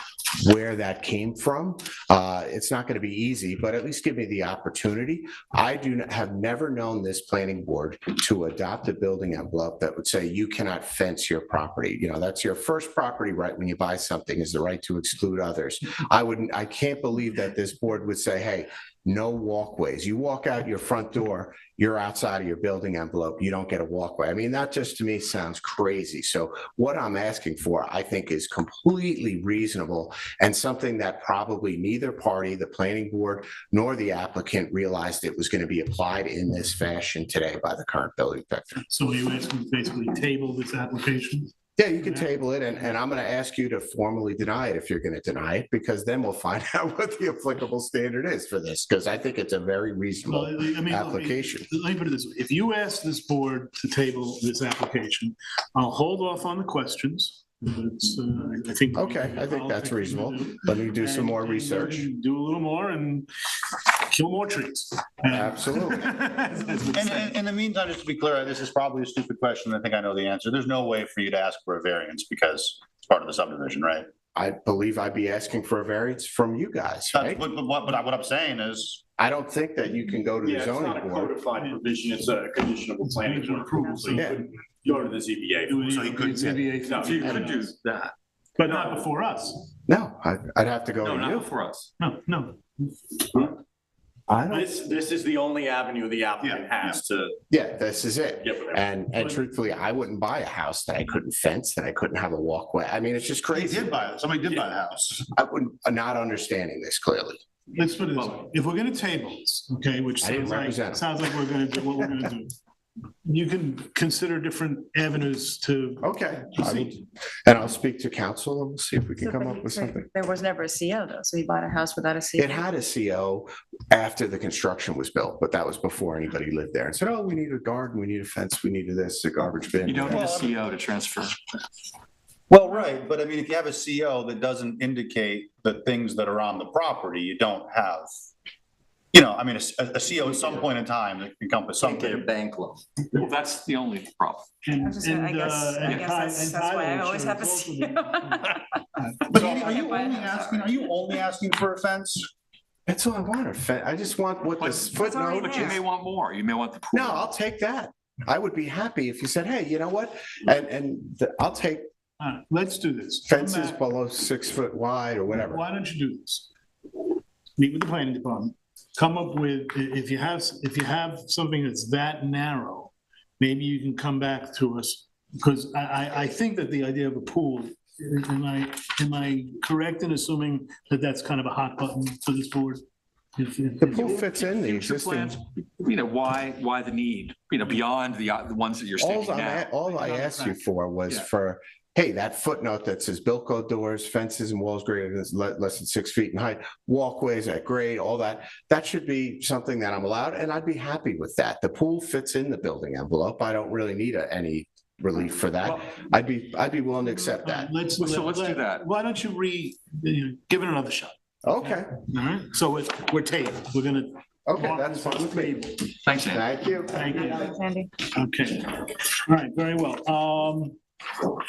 where that came from. It's not going to be easy, but at least give me the opportunity. I have never known this planning board to adopt a building envelope that would say you cannot fence your property. That's your first property right when you buy something, is the right to exclude others. I can't believe that this board would say, hey, no walkways. You walk out your front door, you're outside of your building envelope, you don't get a walkway. I mean, that just to me sounds crazy. So what I'm asking for, I think, is completely reasonable and something that probably neither party, the planning board nor the applicant, realized it was going to be applied in this fashion today by the current building inspector. So you asking to basically table this application? Yeah, you can table it, and I'm going to ask you to formally deny it if you're going to deny it, because then we'll find out what the applicable standard is for this, because I think it's a very reasonable application. Let me put it this way. If you ask this board to table this application, I'll hold off on the questions. I think. Okay, I think that's reasonable. Let me do some more research. Do a little more and kill more trees. Absolutely. As we And say. in the meantime, just to be clear, this is probably a stupid question. I think I know the answer. There's no way for you to ask for a variance because it's part of the subdivision, right? I believe I'd be asking for a variance from you guys, right? But what I'm saying is, I don't think that you can go to the zoning board. codified provision, it's a condition of the planning board approval, so you Yeah. couldn't go to the ZBA. So you couldn't get- No, you could do that. But not before us. No, I'd have to go No, to not you. for us. No. I don't, This is the only avenue the applicant has to yeah, this is it. get whatever. And truthfully, I wouldn't buy a house that I couldn't fence, that I couldn't have a walkway. I mean, it's just somebody crazy. did buy it. Somebody did buy the house. I wouldn't, not understanding this clearly. Let's put it this way. If we're gonna table this, okay, which I didn't represent 'em. sounds like we're gonna do what we're gonna do. You can consider different avenues to Okay. proceed. And I'll speak to council and we'll see if we can come up with something. There was never a CO though, so he bought a house without a CO. It had a CO after the construction was built, but that was before anybody lived there and said, oh, we need a garden, we need a fence, we needed this, a garbage bin. You don't need a CO to transfer. Well, right, but I mean, if you have a CO that doesn't indicate the things that are on the property, you don't have, you know, I mean, a CO at some point in time that encompass Can't get a something. bank loan. Well, that's the only problem. And- I was just gonna- I and, guess, and I guess Ty- that's and why I Tyler always should have a also be- CO. But are you only asking for a fence? That's all I want, a fence. I just want what this already footnote. But you may want more. You may want the pool. No, I'll take that. I would be happy if you said, hey, you know what? I'll take All right, let's do this. Come fences back. below 6 foot wide or whatever. Why don't you do this? Meet with the planning department, come up with, if you have something that's that narrow, maybe you can come back to us, because I think that the idea of a pool, am I correct in assuming that that's kind of a hot button for this board? The pool fits in the Future existing. plans, you know, why the need, you know, beyond the ones that you're stating now. All I asked you for was Yeah. for, hey, that footnote that says Bilco doors, fences and walls greater than less than 6 feet in height, walkways at grade, all that. That should be something that I'm allowed, and I'd be happy with that. The pool fits in the building envelope. I don't really need any relief for that. Well- I'd be willing to accept that. Let's So let's do that. Why don't you give it another shot? Okay, All right, so we're tabled. We're gonna. okay, that's fine with me. Thanks, Andy. Thank you. Thank you. Andy? Okay, all right, very well.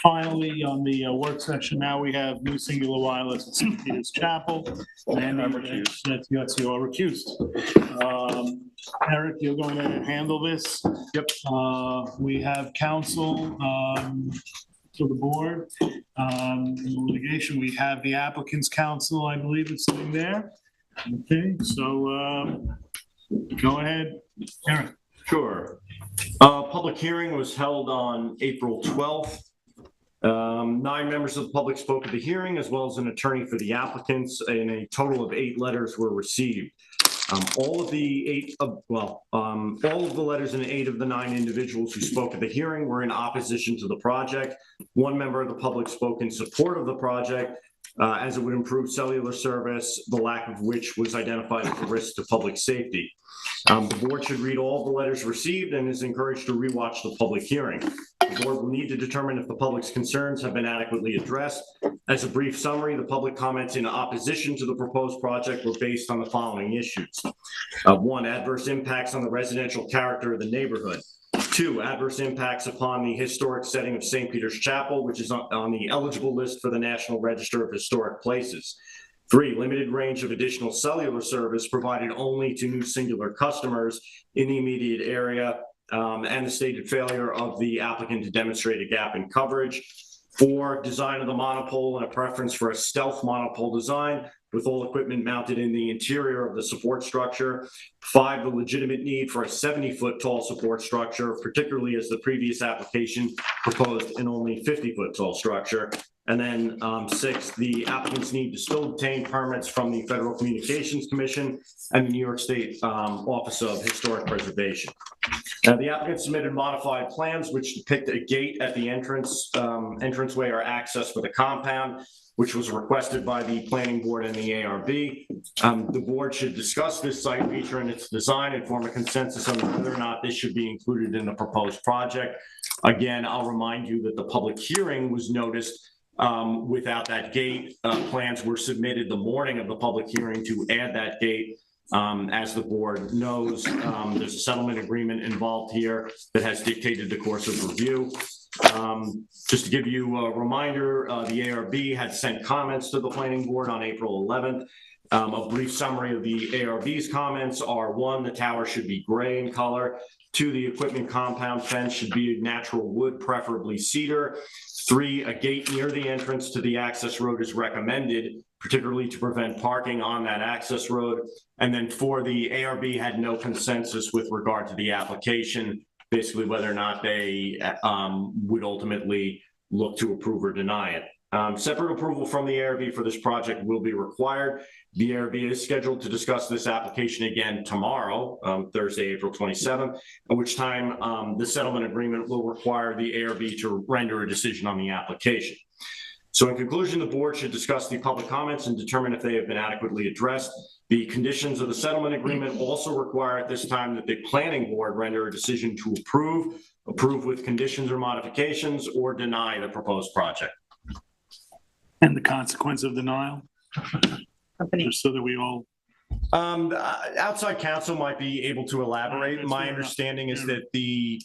Finally, on the work session, now we have new singular wireless at St. Peter's Chapel. And that's you are recused. Eric, you're going to handle this? Yep. We have counsel, to the board. In litigation, we have the applicant's counsel, I believe is sitting there. Okay, so, go ahead, Eric. Sure. Public hearing was held on April 12th. 9 members of the public spoke at the hearing, as well as an attorney for the applicants, and a total of 8 letters were received. All of the letters and 8 of the 9 individuals who spoke at the hearing were in opposition to the project. 1 member of the public spoke in support of the project, as it would improve cellular service, the lack of which was identified as a risk to public safety. The board should read all the letters received and is encouraged to rewatch the public hearing. The board will need to determine if the public's concerns have been adequately addressed. As a brief summary, the public comments in opposition to the proposed project were based on the following issues. 1, adverse impacts on the residential character of the neighborhood. 2, adverse impacts upon the historic setting of St. Peter's Chapel, which is on the eligible list for the National Register of Historic Places. 3, limited range of additional cellular service provided only to new singular customers in the immediate area, and the stated failure of the applicant to demonstrate a gap in coverage. 4, design of the monopole and a preference for a stealth monopole design with all equipment mounted in the interior of the support structure. 5, the legitimate need for a 70-foot tall support structure, particularly as the previous application proposed an only 50-foot tall structure. And then 6, the applicants need to still obtain permits from the Federal Communications Commission and the New York State Office of Historic Preservation. Now, the applicant submitted modified plans which depict a gate at the entranceway or access for the compound, which was requested by the planning board and the ARB. The board should discuss this site feature and its design and form a consensus on whether or not this should be included in the proposed project. Again, I'll remind you that the public hearing was noticed without that gate. Plans were submitted the morning of the public hearing to add that gate. As the board knows, there's a settlement agreement involved here that has dictated the course of review. Just to give you a reminder, the ARB had sent comments to the planning board on April 11th. A brief summary of the ARB's comments are: 1, the tower should be gray in color. 2, the equipment compound fence should be natural wood, preferably cedar. 3, a gate near the entrance to the access road is recommended, particularly to prevent parking on that access road. And then 4, the ARB had no consensus with regard to the application, basically whether or not they would ultimately look to approve or deny it. Separate approval from the ARB for this project will be required. The ARB is scheduled to discuss this application again tomorrow, Thursday, April 27th, at which time the settlement agreement will require the ARB to render a decision on the application. So in conclusion, the board should discuss the public comments and determine if they have been adequately addressed. The conditions of the settlement agreement also require at this time that the planning board render a decision to approve with conditions or modifications, or deny the proposed project. And the consequence of denial, Company. just so that we all, Outside counsel might be able to elaborate. My understanding is that the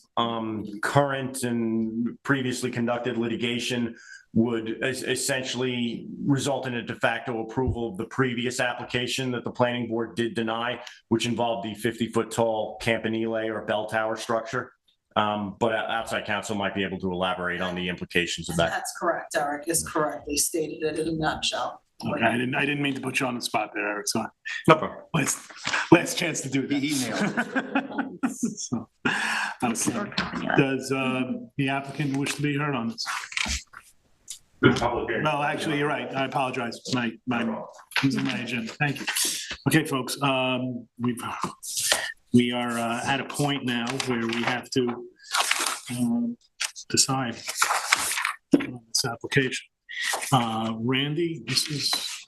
current and previously conducted litigation would essentially result in a de facto approval of the previous application that the planning board did deny, which involved the 50-foot tall campanile or bell tower structure. But outside counsel might be able to elaborate on the implications of that. That's correct. Eric is correctly stated it in a nutshell. okay, I didn't mean to put you on the spot there, Eric, so No problem. last chance to do that. He emailed. So, okay. Does the applicant wish to be heard on this? No, actually, you're right. I apologize. These are my agenda. Thank you. Okay, folks, we are at a point now where we have to decide on this application. Randy,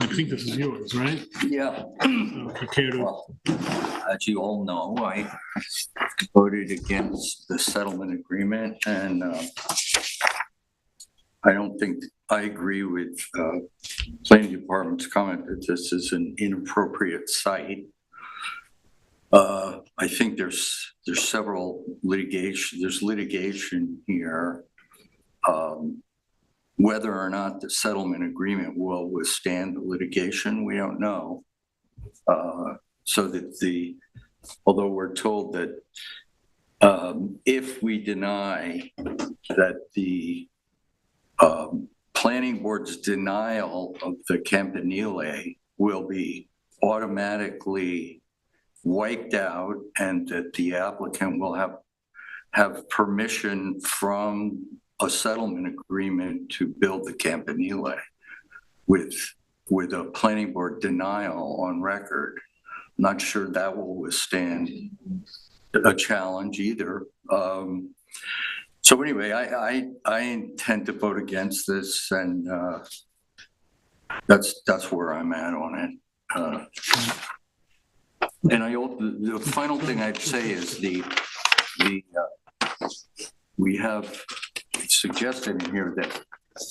I think this is yours, right? Yeah. Okay, care to, Well, as you all know, I voted against the settlement agreement, and I don't think I agree with planning department's comment that this is an inappropriate site. I think there's several litigation here. Whether or not the settlement agreement will withstand the litigation, we don't know. So that although we're told that if we deny that the planning board's denial of the campanile will be automatically wiped out, and that the applicant will have permission from a settlement agreement to build the campanile with a planning board denial on record. Not sure that will withstand a challenge either. So anyway, I intend to vote against this, and that's where I'm at on it. And the final thing I'd say is we have suggested in here that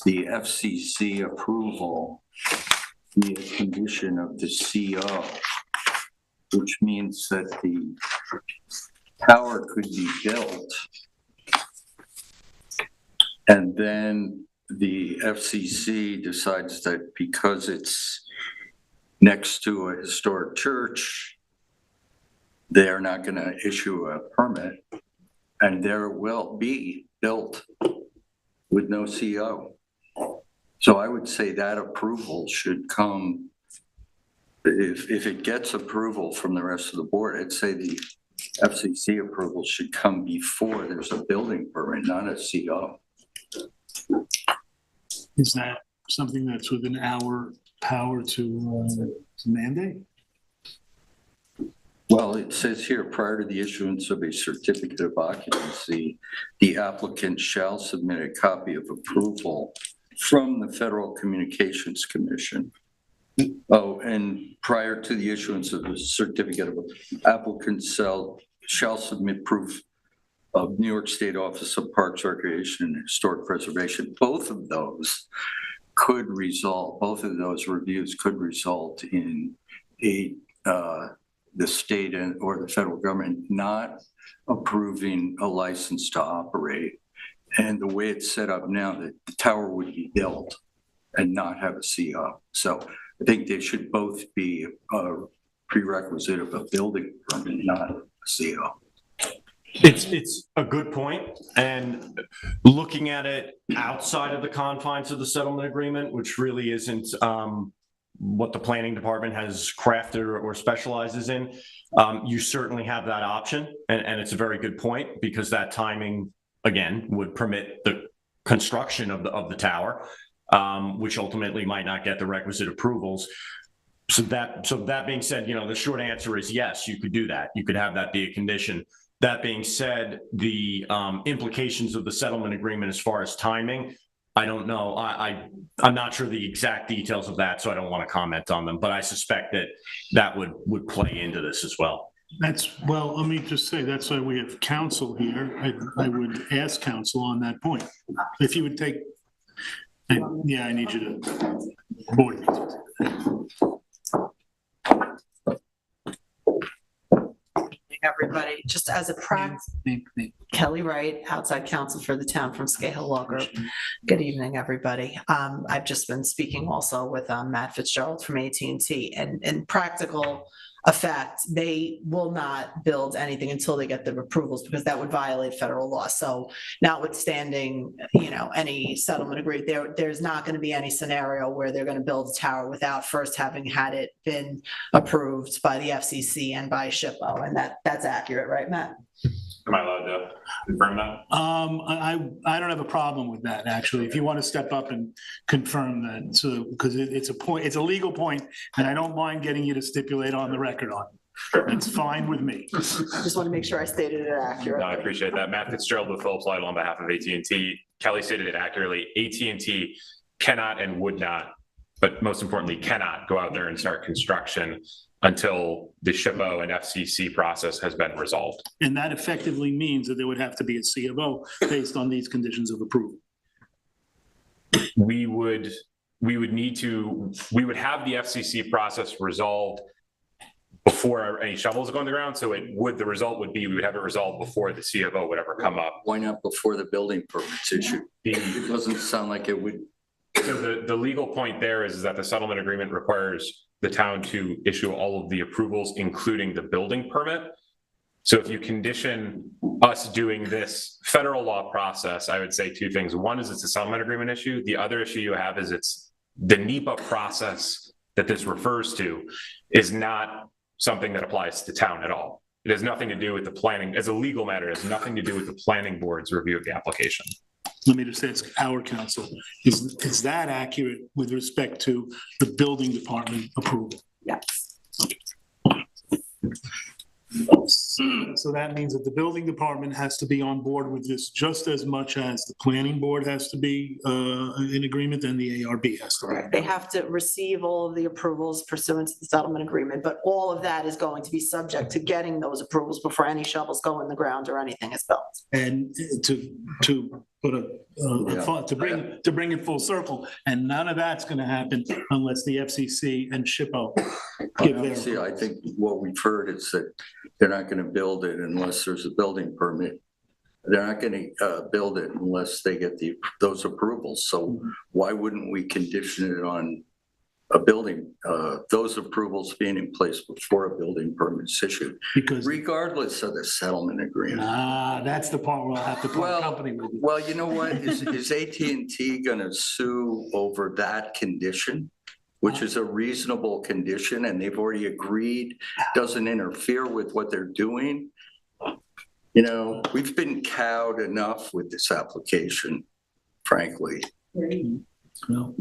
the FCC approval be a condition of the CO, which means that the tower could be built, and then the FCC decides that because it's next to a historic church, they are not going to issue a permit, and there will be built with no CO. So I would say that approval should come, if it gets approval from the rest of the board, I'd say the FCC approval should come before there's a building permit, not a CO. is that something that's within our power to mandate? Well, it says here, prior to the issuance of a certificate of occupancy, the applicant shall submit a copy of approval from the Federal Communications Commission. Oh, and prior to the issuance of the certificate of applicant shall submit proof of New York State Office of Parks, Recreation, and Historic Preservation. Both of those reviews could result in a the state or the federal government not approving a license to operate. And the way it's set up now, that the tower would be built and not have a CO. So I think they should both be a prerequisite of a building permit, not a CO. It's a good point, and looking at it outside of the confines of the settlement agreement, which really isn't what the planning department has crafted or specializes in, you certainly have that option, and it's a very good point, because that timing, again, would permit the construction of the tower, which ultimately might not get the requisite approvals. So that being said, the short answer is yes, you could do that. You could have that be a condition. That being said, the implications of the settlement agreement as far as timing, I don't know. I'm not sure the exact details of that, so I don't want to comment on them, but I suspect that would play into this as well. Well, let me just say, that's why we have counsel here. I would ask counsel on that point. If you would take, yeah, I need you to board meeting. Everybody, just as a practice, Kelly Wright, outside counsel for the town from Scahill Law Group. Good evening, everybody. I've just been speaking also with Matt Fitzgerald from AT&T, and in practical effect, they will not build anything until they get the approvals, because that would violate federal law. So notwithstanding, any settlement agreement, there's not going to be any scenario where they're going to build a tower without first having had it been approved by the FCC and by SHPO, and that's accurate, right, Matt? Am I allowed to confirm that? I don't have a problem with that, actually, if you want to step up and confirm that, so, because it's a legal point, and I don't mind getting you to stipulate on the record on it. It's fine with me. I just want to make sure I stated it accurately. No, I appreciate that. Matt Fitzgerald with Phillips Lytle on behalf of AT&T. Kelly stated it accurately. AT&T cannot and would not, but most importantly, cannot go out there and start construction until the SHPO and FCC process has been resolved. And that effectively means that there would have to be a C of O based on these conditions of approval. We would have the FCC process resolved before any shovels go on the ground. So the result would be, we would have it resolved before the C of O would ever come up. Why not before the building permit's issued? It doesn't sound like it would. So the legal point there is that the settlement agreement requires the town to issue all of the approvals, including the building permit. So if you condition us doing this federal law process, I would say two things. One is it's a settlement agreement issue. The other issue you have is it's the NEPA process that this refers to is not something that applies to town at all. It has nothing to do with the planning. As a legal matter, it has nothing to do with the planning board's review of the application. Let me just ask our counsel, is that accurate with respect to the building department approval? Yes. So that means that the building department has to be on board with this just as much as the planning board has to be in agreement and the ARB has to be. They have to receive all of the approvals pursuant to the settlement agreement, but all of that is going to be subject to getting those approvals before any shovels go in the ground or anything is built. And to put to bring it full circle, and none of that's going to happen unless the FCC and SHPO give their. See, I think what we've heard is that they're not going to build it unless there's a building permit. They're not going to build it unless they get those approvals. So why wouldn't we condition it on a building, those approvals being in place before a building permit is issued? Because regardless of the settlement agreement. That's the part where I'll have to put company with you. Well, you know what? Is AT&T going to sue over that condition, which is a reasonable condition, and they've already agreed, doesn't interfere with what they're doing? We've been cowed enough with this application, frankly. No.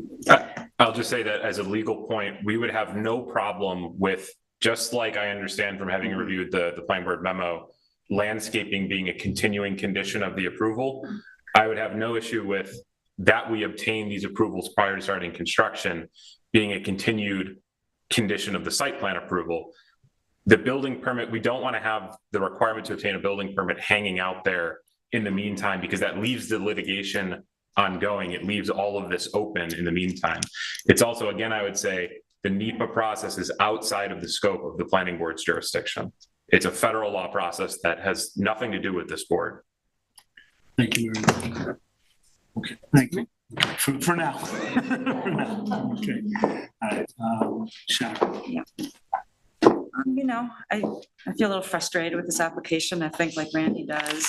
I'll just say that as a legal point, we would have no problem with, just like I understand from having reviewed the planning board memo, landscaping being a continuing condition of the approval. I would have no issue with that we obtain these approvals prior to starting construction being a continued condition of the site plan approval. The building permit, we don't want to have the requirement to obtain a building permit hanging out there in the meantime, because that leaves the litigation ongoing. It leaves all of this open in the meantime. It's also, again, I would say, the NEPA process is outside of the scope of the planning board's jurisdiction. It's a federal law process that has nothing to do with this board. Thank you very much. Okay, thank you. For now. For now. Okay. All right, Sharon. You know, I feel a little frustrated with this application, I think like Randy does,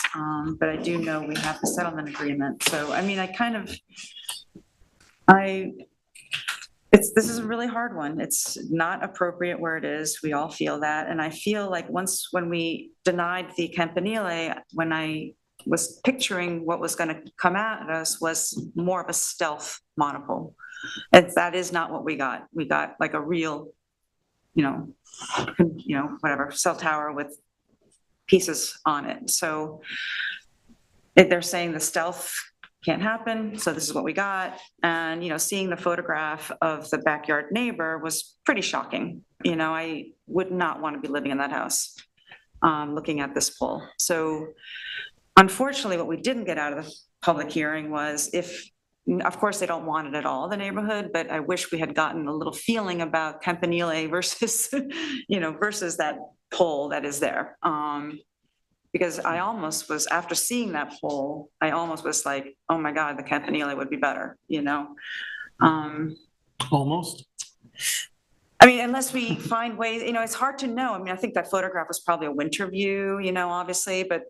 but I do know we have the settlement agreement, so, I mean, this is a really hard one, it's not appropriate where it is, we all feel that, and I feel like when we denied the Campanile, when I was picturing what was gonna come at us was more of a stealth monopole, and that is not what we got like a real, whatever, cell tower with pieces on it. So if they're saying the stealth can't happen, so this is what we got. And, seeing the photograph of the backyard neighbor was pretty shocking. I would not want to be living in that house, looking at this pole. So unfortunately, what we didn't get out of the public hearing was of course, they don't want it at all, the neighborhood, but I wish we had gotten a little feeling about Campanile versus, versus that pole that is there. Because I almost was, after seeing that pole, I almost was like, oh my God, the Campanile would be better, Almost. I mean, unless we find ways, it's hard to know. I mean, I think that photograph was probably a winter view, obviously, but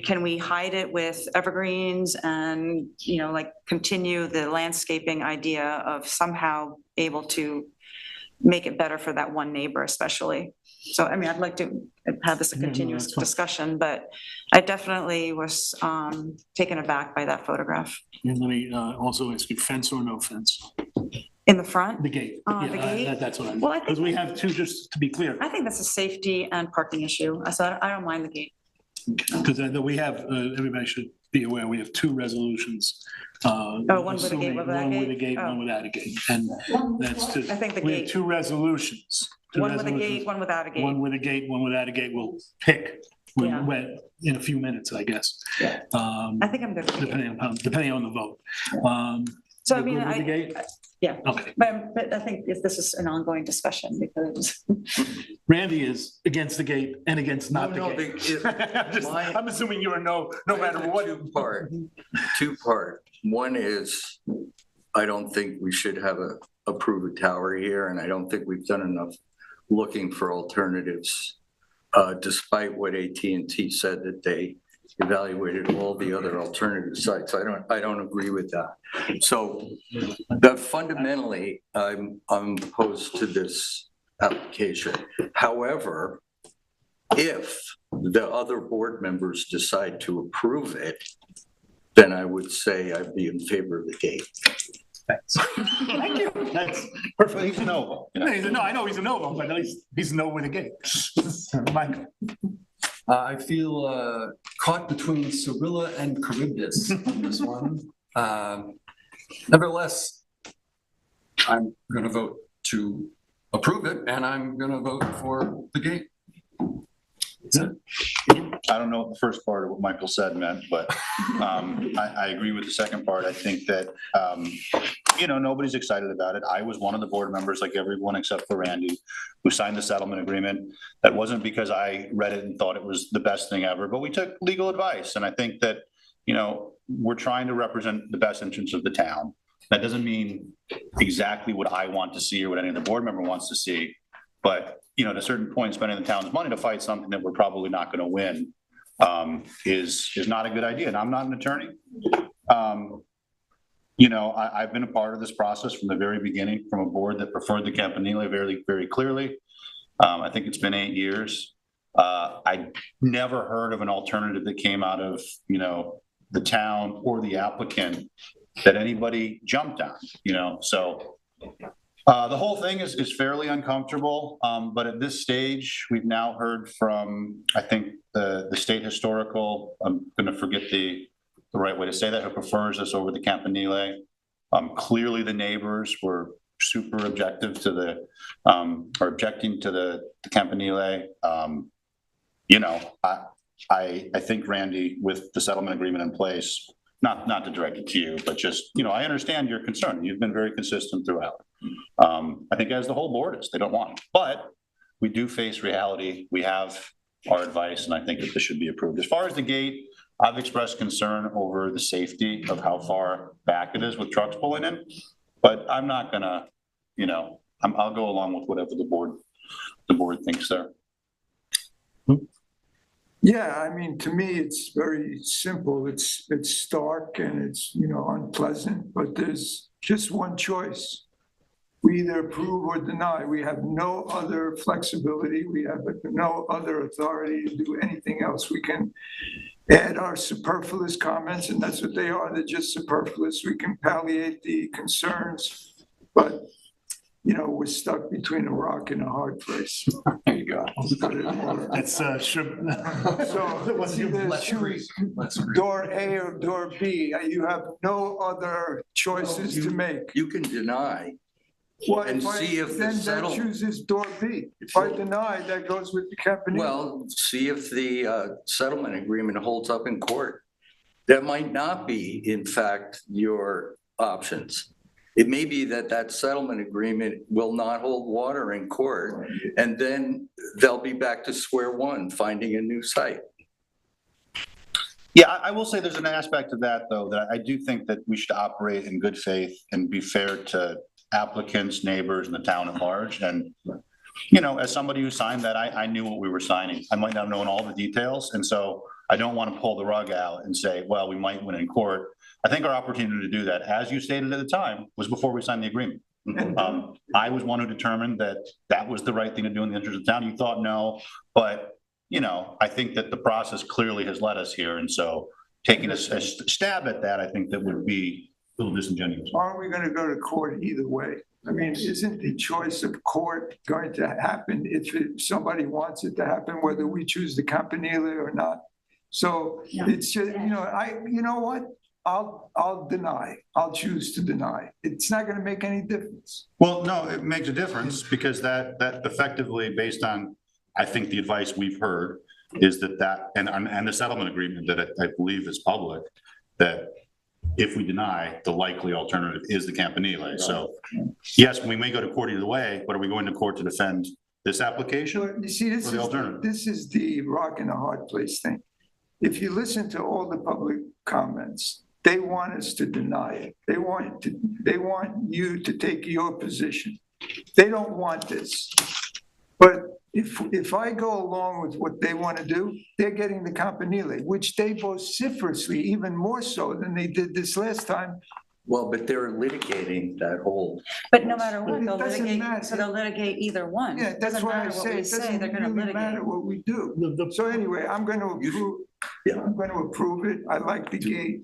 can we hide it with evergreens and, continue the landscaping idea of somehow able to make it better for that one neighbor especially. So, I mean, I'd like to have this a continuous discussion, but I definitely was taken aback by that photograph. And let me also ask you, fence or no fence? In the front? The gate. The gate? That's what I mean. Well, Because we have two, just to be clear. I think that's a safety and parking issue. So I don't mind the gate. Because we have, everybody should be aware, we have two resolutions. One with a gate, One with a gate, one without a gate. And that's just, I think the we have gate, two resolutions. one with a gate, one without a gate. One with a gate, one without a gate. We'll pick in a few minutes, I guess. I think I'm good with the gate. Depending on the vote. So I You're mean, good with the gate? Yeah. Okay. But I think this is an ongoing discussion because. Randy is against the gate and against not the No, gate. I'm assuming you're no matter what. Two-part. One is, I don't think we should have approve a tower here, and I don't think we've done enough looking for alternatives, despite what AT&T said that they evaluated all the other alternative sites. I don't agree with that. So fundamentally, I'm opposed to this application. However, if the other board members decide to approve it, then I would say I'd be in favor of the gate. Thanks. Thank you. That's perfect. He's a no. No, I know he's a no, but at least he's a no with a gate. Michael. I feel caught between Cyrilla and Charybdis on this one. Nevertheless, I'm going to vote to approve it, and I'm going to vote for the gate. I don't know what the first part of what Michael said meant, but I agree with the second part. I think that, nobody's excited about it. I was one of the board members, like everyone except for Randy, who signed the settlement agreement. That wasn't because I read it and thought it was the best thing ever, but we took legal advice. And I think that, we're trying to represent the best interests of the town. That doesn't mean exactly what I want to see or what any of the board member wants to see. But, at a certain point, spending the town's money to fight something that we're probably not going to win is not a good idea. And I'm not an attorney. I've been a part of this process from the very beginning, from a board that preferred the Campanile very, very clearly. I think it's been 8 years. I never heard of an alternative that came out of, the town or the applicant that anybody jumped on, so. The whole thing is fairly uncomfortable, but at this stage, we've now heard from, I think, the state historical, I'm going to forget the right way to say that, who prefers this over the Campanile. Clearly, the neighbors were super objective to or objecting to the Campanile. I think, Randy, with the settlement agreement in place, not to direct it to you, but just, I understand your concern. You've been very consistent throughout. I think as the whole board is, they don't want it, but we do face reality. We have our advice, and I think that this should be approved. As far as the gate, I've expressed concern over the safety of how far back it is with trucks pulling in, but I'm not gonna, I'll go along with whatever the board thinks there. Yeah, I mean, to me, it's very simple. It's stark and it's, unpleasant, but there's just one choice. We either approve or deny. We have no other flexibility. We have no other authority to do anything else. We can add our superfluous comments, and that's what they are. They're just superfluous. We can palliate the concerns, but we're stuck between a rock and a hard place. There you go. That's, So it's either choose door A or door B. You have no other choices to make. You can deny. Well, And see if the then that settle- chooses door B. If I deny, that goes with the company. Well, see if the settlement agreement holds up in court. That might not be, in fact, your options. It may be that settlement agreement will not hold water in court, and then they'll be back to square one, finding a new site. Yeah, I will say there's an aspect of that, though, that I do think that we should operate in good faith and be fair to applicants, neighbors, and the town at large. And, as somebody who signed that, I knew what we were signing. I might not have known all the details. And so I don't want to pull the rug out and say, well, we might win in court. I think our opportunity to do that, as you stated at the time, was before we signed the agreement. I was one who determined that was the right thing to do in the interest of the town. You thought no, but I think that the process clearly has led us here. And so taking a stab at that, I think that would be a little disingenuous. Aren't we going to go to court either way? I mean, isn't the choice of court going to happen if somebody wants it to happen, whether we choose the campanile or not? So it's just, what? I'll deny. I'll choose to deny. It's not going to make any difference. Well, no, it makes a difference because that effectively, based on, I think the advice we've heard is that and the settlement agreement that I believe is public, that if we deny, the likely alternative is the campanile. So yes, we may go to court either way, but are we going to court to defend this application? So, you see, this is the rock and a hard place thing. If you listen to all the public comments, they want us to deny it. They want you to take your position. They don't want this. But if I go along with what they want to do, they're getting the campanile, which they vociferously, even more so than they did this last time. Well, but they're litigating that whole. But no matter what, It they'll doesn't litigate, matter. so they'll litigate either one. Yeah, that's Doesn't why I matter what say we it doesn't they're gonna really litigate. matter what we do. So anyway, I'm going to approve. Yeah. I'm going to approve it. I like the gate,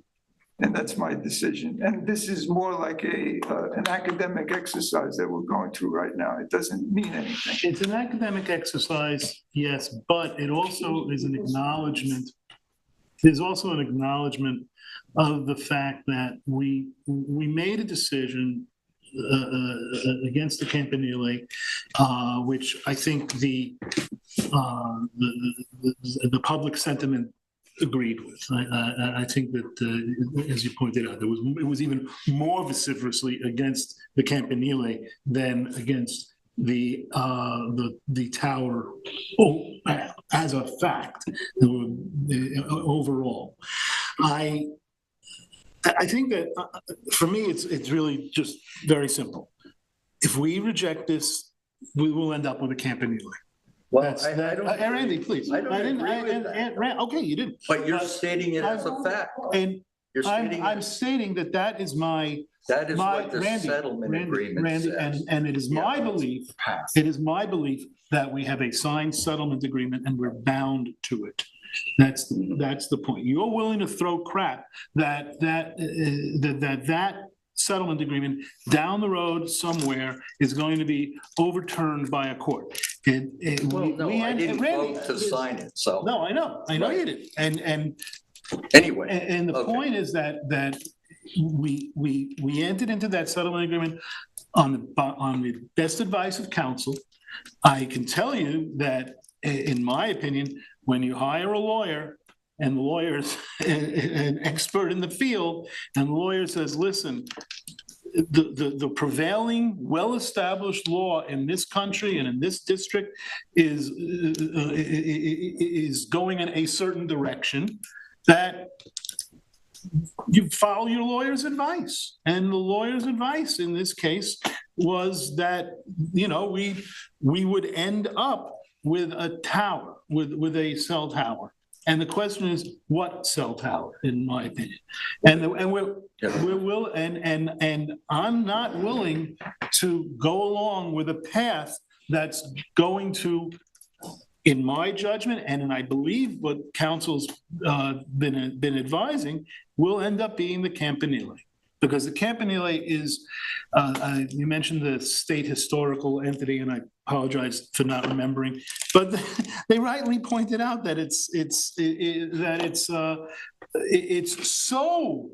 and that's my decision. And this is more like an academic exercise that we're going through right now. It doesn't mean anything. It's an academic exercise, yes, but it also is an acknowledgement. There's also an acknowledgement of the fact that we made a decision against the campanile, which I think the public sentiment agreed with. I think that, as you pointed out, it was even more vociferously against the campanile than against the tower as a fact overall. I think that for me, it's really just very simple. If we reject this, we will end up with a campanile. Well, I don't. Randy, please. I don't agree with that. Okay, you didn't. But you're stating it as a fact. And You're stating I'm stating that is my. That is what the Randy, settlement agreement says. and it is my belief, that we have a signed settlement agreement and we're bound to it. That's the point. You're willing to throw crap that settlement agreement down the road somewhere is going to be overturned by a court. I didn't vote to sign it, so. No, I know you did. And anyway. And the point is that we entered into that settlement agreement on the best advice of counsel. I can tell you that, in my opinion, when you hire a lawyer and the lawyers, an expert in the field, and the lawyer says, listen, the prevailing, well-established law in this country and in this district is going in a certain direction, that you follow your lawyer's advice. And the lawyer's advice in this case was that, you know, we would end up with a tower, with a cell tower. And the question is, what cell tower, in my opinion? And I'm not willing to go along with a path that's going to, in my judgment, and I believe what council's been advising, will end up being the Campanile. Because the Campanile is, you mentioned the state historical entity, and I apologize for not remembering, but they rightly pointed out that it's so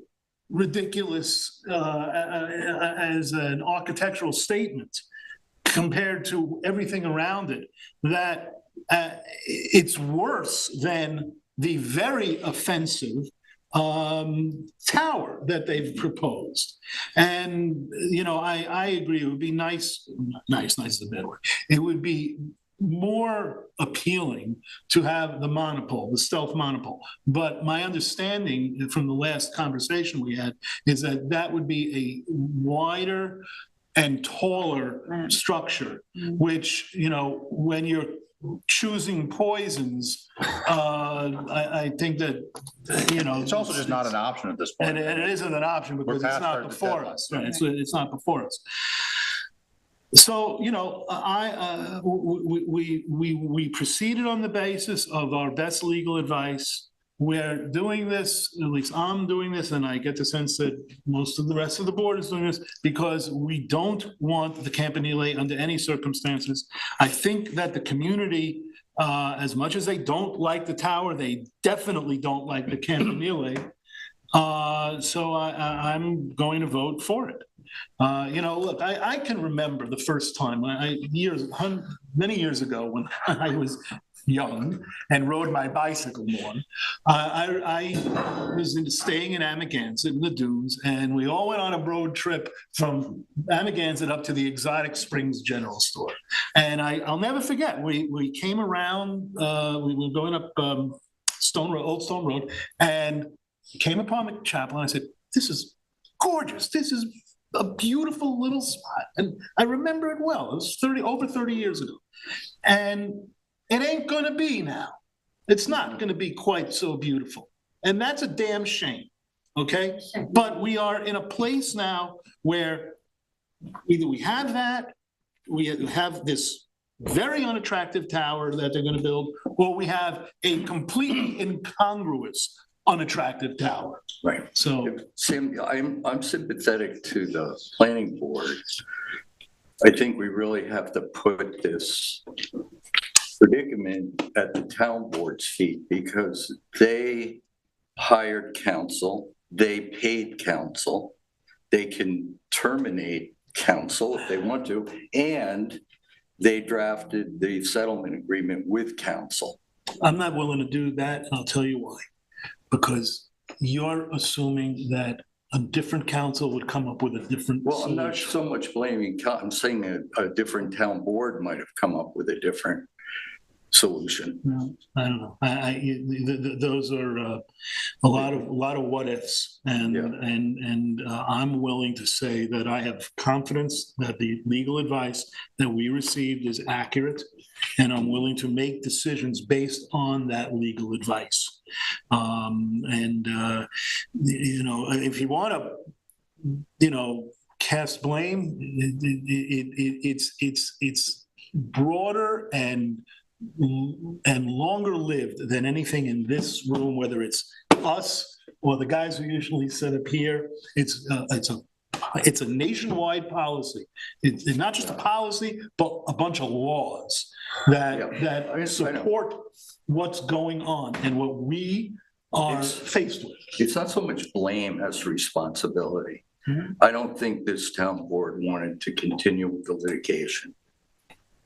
ridiculous as an architectural statement compared to everything around it, that it's worse than the very offensive tower that they've proposed. And, you know, I agree, it would be nice is a better word. It would be more appealing to have the monopole, the stealth monopole. But my understanding from the last conversation we had is that that would be a wider and taller structure, which, you know, when you're choosing poisons, I think that, you know. It's also just not an option at this point. And it isn't an option because it's not before us. Right, it's not before us. So, you know, we proceeded on the basis of our best legal advice. We're doing this, at least I'm doing this, and I get the sense that most of the rest of the board is doing this, because we don't want the Campanile under any circumstances. I think that the community, as much as they don't like the tower, they definitely don't like the Campanile. So I'm going to vote for it. You know, look, I can remember the first time, many years ago when I was young and rode my bicycle more. I was staying in Amagansett in the dunes, and we all went on a road trip from Amagansett up to the Exotic Springs General Store. And I'll never forget, we came around, we were going up Old Stone Road, and came upon the chapel, and I said, this is gorgeous. This is a beautiful little spot. And I remember it well. It was over 30 years ago. And it ain't gonna be now. It's not gonna be quite so beautiful. And that's a damn shame, okay? But we are in a place now where either we have that, we have this very unattractive tower that they're gonna build, or we have a completely incongruous, unattractive tower. Right. So, Sam, I'm sympathetic to the planning board. I think we really have to put this predicament at the town board's feet, because they hired counsel, they paid counsel, they can terminate counsel if they want to, and they drafted the settlement agreement with counsel. I'm not willing to do that, and I'll tell you why. Because you're assuming that a different council would come up with a different Well, I'm not solution. so much blaming, I'm saying a different town board might have come up with a different solution. No, I don't know. Those are a lot of what ifs, and I'm willing to say that I have confidence that the legal advice that we received is accurate, and I'm willing to make decisions based on that legal advice. You know, if you want to, you know, cast blame, it's broader and longer lived than anything in this room, whether it's us or the guys who usually sit up here. It's a nationwide policy. It's not just a policy, but a bunch of laws that support what's going on and what we are faced with. It's not so much blame as responsibility. I don't think this town board wanted to continue with the litigation.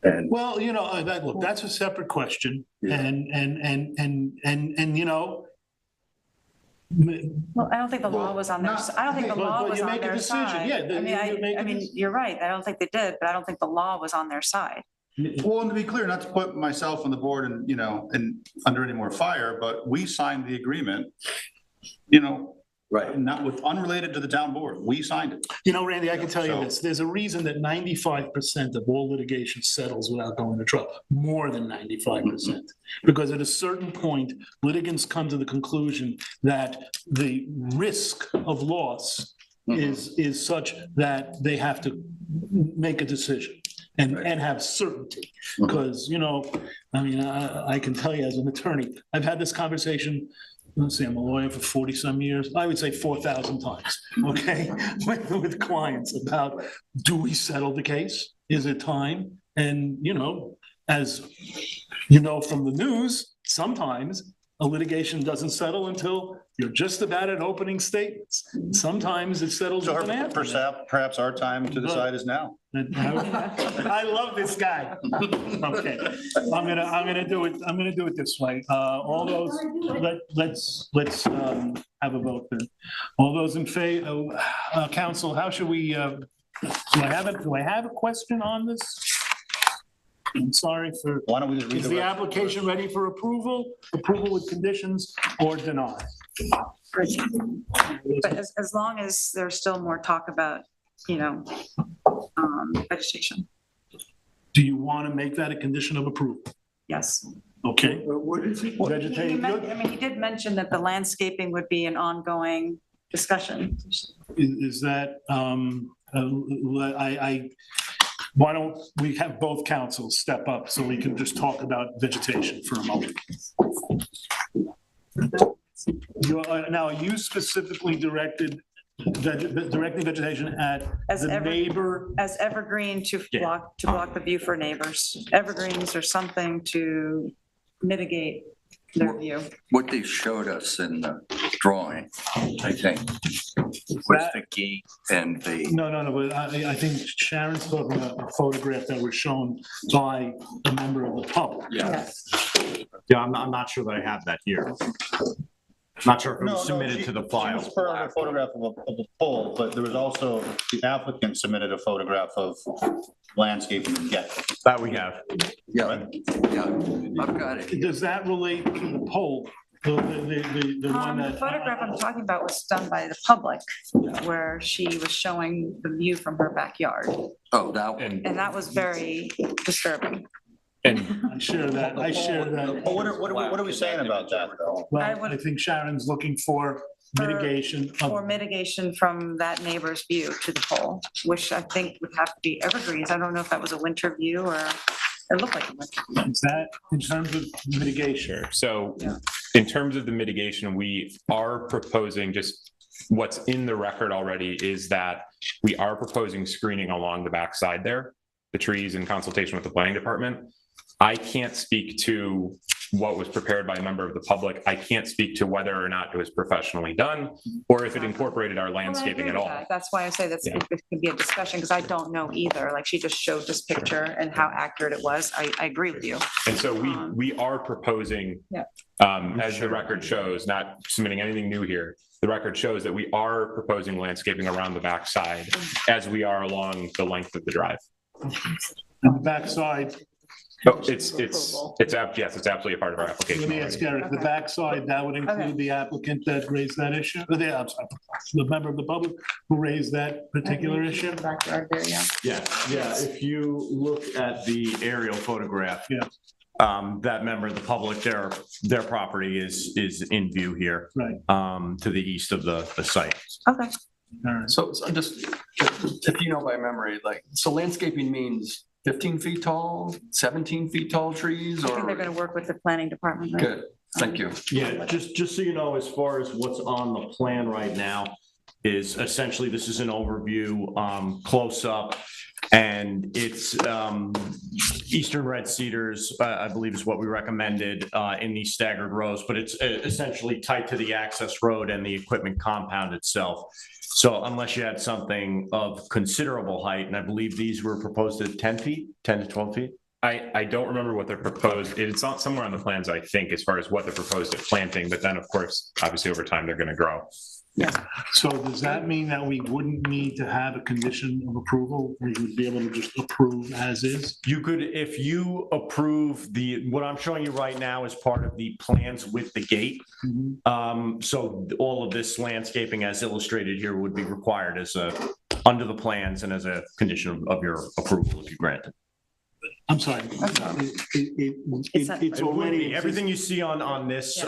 And well, you know, look, that's a separate question. Yeah. And you know, Well, I don't think the law was on their, I don't think the law But was you on make a their decision, side. yeah, I then mean, you make a I mean, you're right. I don't think they did, but I don't think the law was on their side. Well, and to be clear, not to put myself on the board and, and under any more fire, but we signed the agreement, Right. not with, unrelated to the town board. We signed it. Randy, I can tell you So- this, there's a reason that 95% of all litigation settles without going to trial, more than 95%. Because at a certain point, litigants come to the conclusion that the risk of loss is such that they have to make a decision and have certainty. Because, I mean, I can tell you as an attorney, I've had this conversation, let's see, I'm a lawyer for 40-some years, I would say 4,000 times, okay? With clients about, do we settle the case? Is it time? And, as you know from the news, sometimes a litigation doesn't settle until you're just about at opening statements. Sometimes it settles So with an after. perhaps our time to decide is now. I love this guy. Okay, I'm gonna do it this way. All those, let's have a vote then. All those in favor, council, how should we, do I have a question on this? I'm sorry for, Why don't we just read is the the rest? application ready for approval with conditions, or deny? But as long as there's still more talk about, vegetation, Do you want to make that a condition of approval? yes. Okay. What is it? Vegetation, I mean, he did mention that the landscaping would be an ongoing discussion. is that, why don't we have both councils step up so we can just talk about vegetation for a moment? Now, are you specifically directing vegetation at As the ever- neighbor? As evergreen to block the view for neighbors. Evergreens or something to mitigate their view. What they showed us in the drawing, I think, was the gate and the, No, but I think Sharon's talking about a photograph that was shown by a member of the public. Yes. Yeah, I'm not sure that I have that here. Not sure if it No, was submitted to the She file. was for a photograph of a pole, but there was also, the applicant submitted a photograph of landscaping and get. That we have. yeah, I've got it. Does that relate to the pole? The one The that. photograph I'm talking about was done by the public, where she was showing the view from her backyard. Oh, that one. And that was very disturbing. I share that. But what are we saying about that, though? Well, I think Sharon's looking for mitigation Or of, mitigation from that neighbor's view to the pole, which I think would have to be evergreens. I don't know if that was a winter view or it looked like a winter view. is that in terms of mitigation? Sure. So Yeah. in terms of the mitigation, we are proposing, just what's in the record already is that we are proposing screening along the backside there, the trees in consultation with the planning department. I can't speak to what was prepared by a member of the public. I can't speak to whether or not it was professionally done or if it incorporated our Well, I landscaping agree at with all. that. That's why I say that's, Yeah. it could be a discussion, because I don't know either. Like, she just showed this picture and how accurate it was. I agree with you. And so we are proposing, Yeah. as the record shows, not submitting anything new here. The record shows that we are proposing landscaping around the backside as we are along the length of the drive. On the backside, Oh, yes, it's absolutely a part of our application. let me ask already. Eric, the backside, that would include the applicant that raised that issue? I'm sorry, the member of the public who raised that particular issue? Backyard there, yeah. Yeah, if you look at the aerial photograph. Yeah. That member of the public, their property is in view here. Right. To the east of the site. Okay. All right. So just, if you know by memory, so landscaping means 15 feet tall, 17 feet tall trees, I think they're or? gonna work with the planning department, right? Good, thank you. Yeah, just so you know, as far as what's on the plan right now is essentially, this is an overview, close up. And it's eastern red cedars, I believe is what we recommended in these staggered rows, but it's essentially tight to the access road and the equipment compound itself. So unless you had something of considerable height, and I believe these were proposed at 10 feet, 10 to 12 feet? I don't remember what they're proposed, it's not somewhere on the plans, I think, as far as what they're proposed at planting, but then, of course, obviously, over time, they're gonna grow. So does that mean that we wouldn't need to have a condition of approval? We would be able to just approve as is? You could, if you approve what I'm showing you right now is part of the plans with the gate. So all of this landscaping as illustrated here would be required under the plans and as a condition of your approval if you grant it. I'm sorry. It's already. Everything you see on this,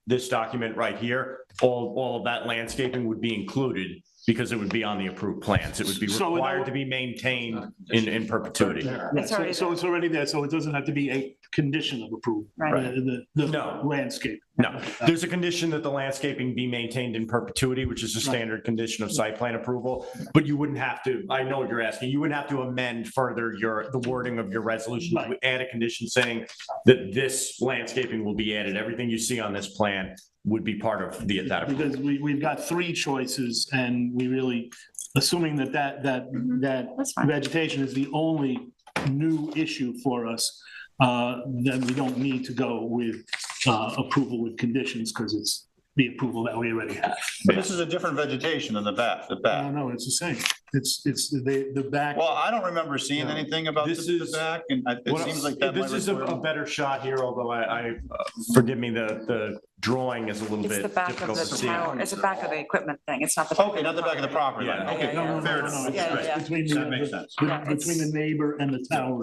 this document right here, all of that landscaping would be included because it would be on the approved plans. It would be So required to be maintained in perpetuity. So it's already there, so it doesn't have to be a condition of approval. Right. The landscape. No, there's a condition that the landscaping be maintained in perpetuity, which is a standard condition of site plan approval, but you wouldn't have to, I know what you're asking, you wouldn't have to amend further the wording of your resolution to add a condition saying that this landscaping will be added. Everything you see on this plan would be part of that approval. Because we've got three choices and we really, assuming that vegetation is the only new issue for us, then we don't need to go with approval with conditions because it's the approval that we already have. But this is a different vegetation than the back. No, it's the same. It's the back. Well, I don't remember seeing anything about the back, and it seems like that. This is a better shot here, although forgive me, the drawing is a little It's bit the back of difficult to the see. tower, it's the back of the equipment thing, it's not the. Okay, not the back of the property line. Yeah. Okay, No, fair no, enough. it's between That makes sense. between the neighbor and the tower.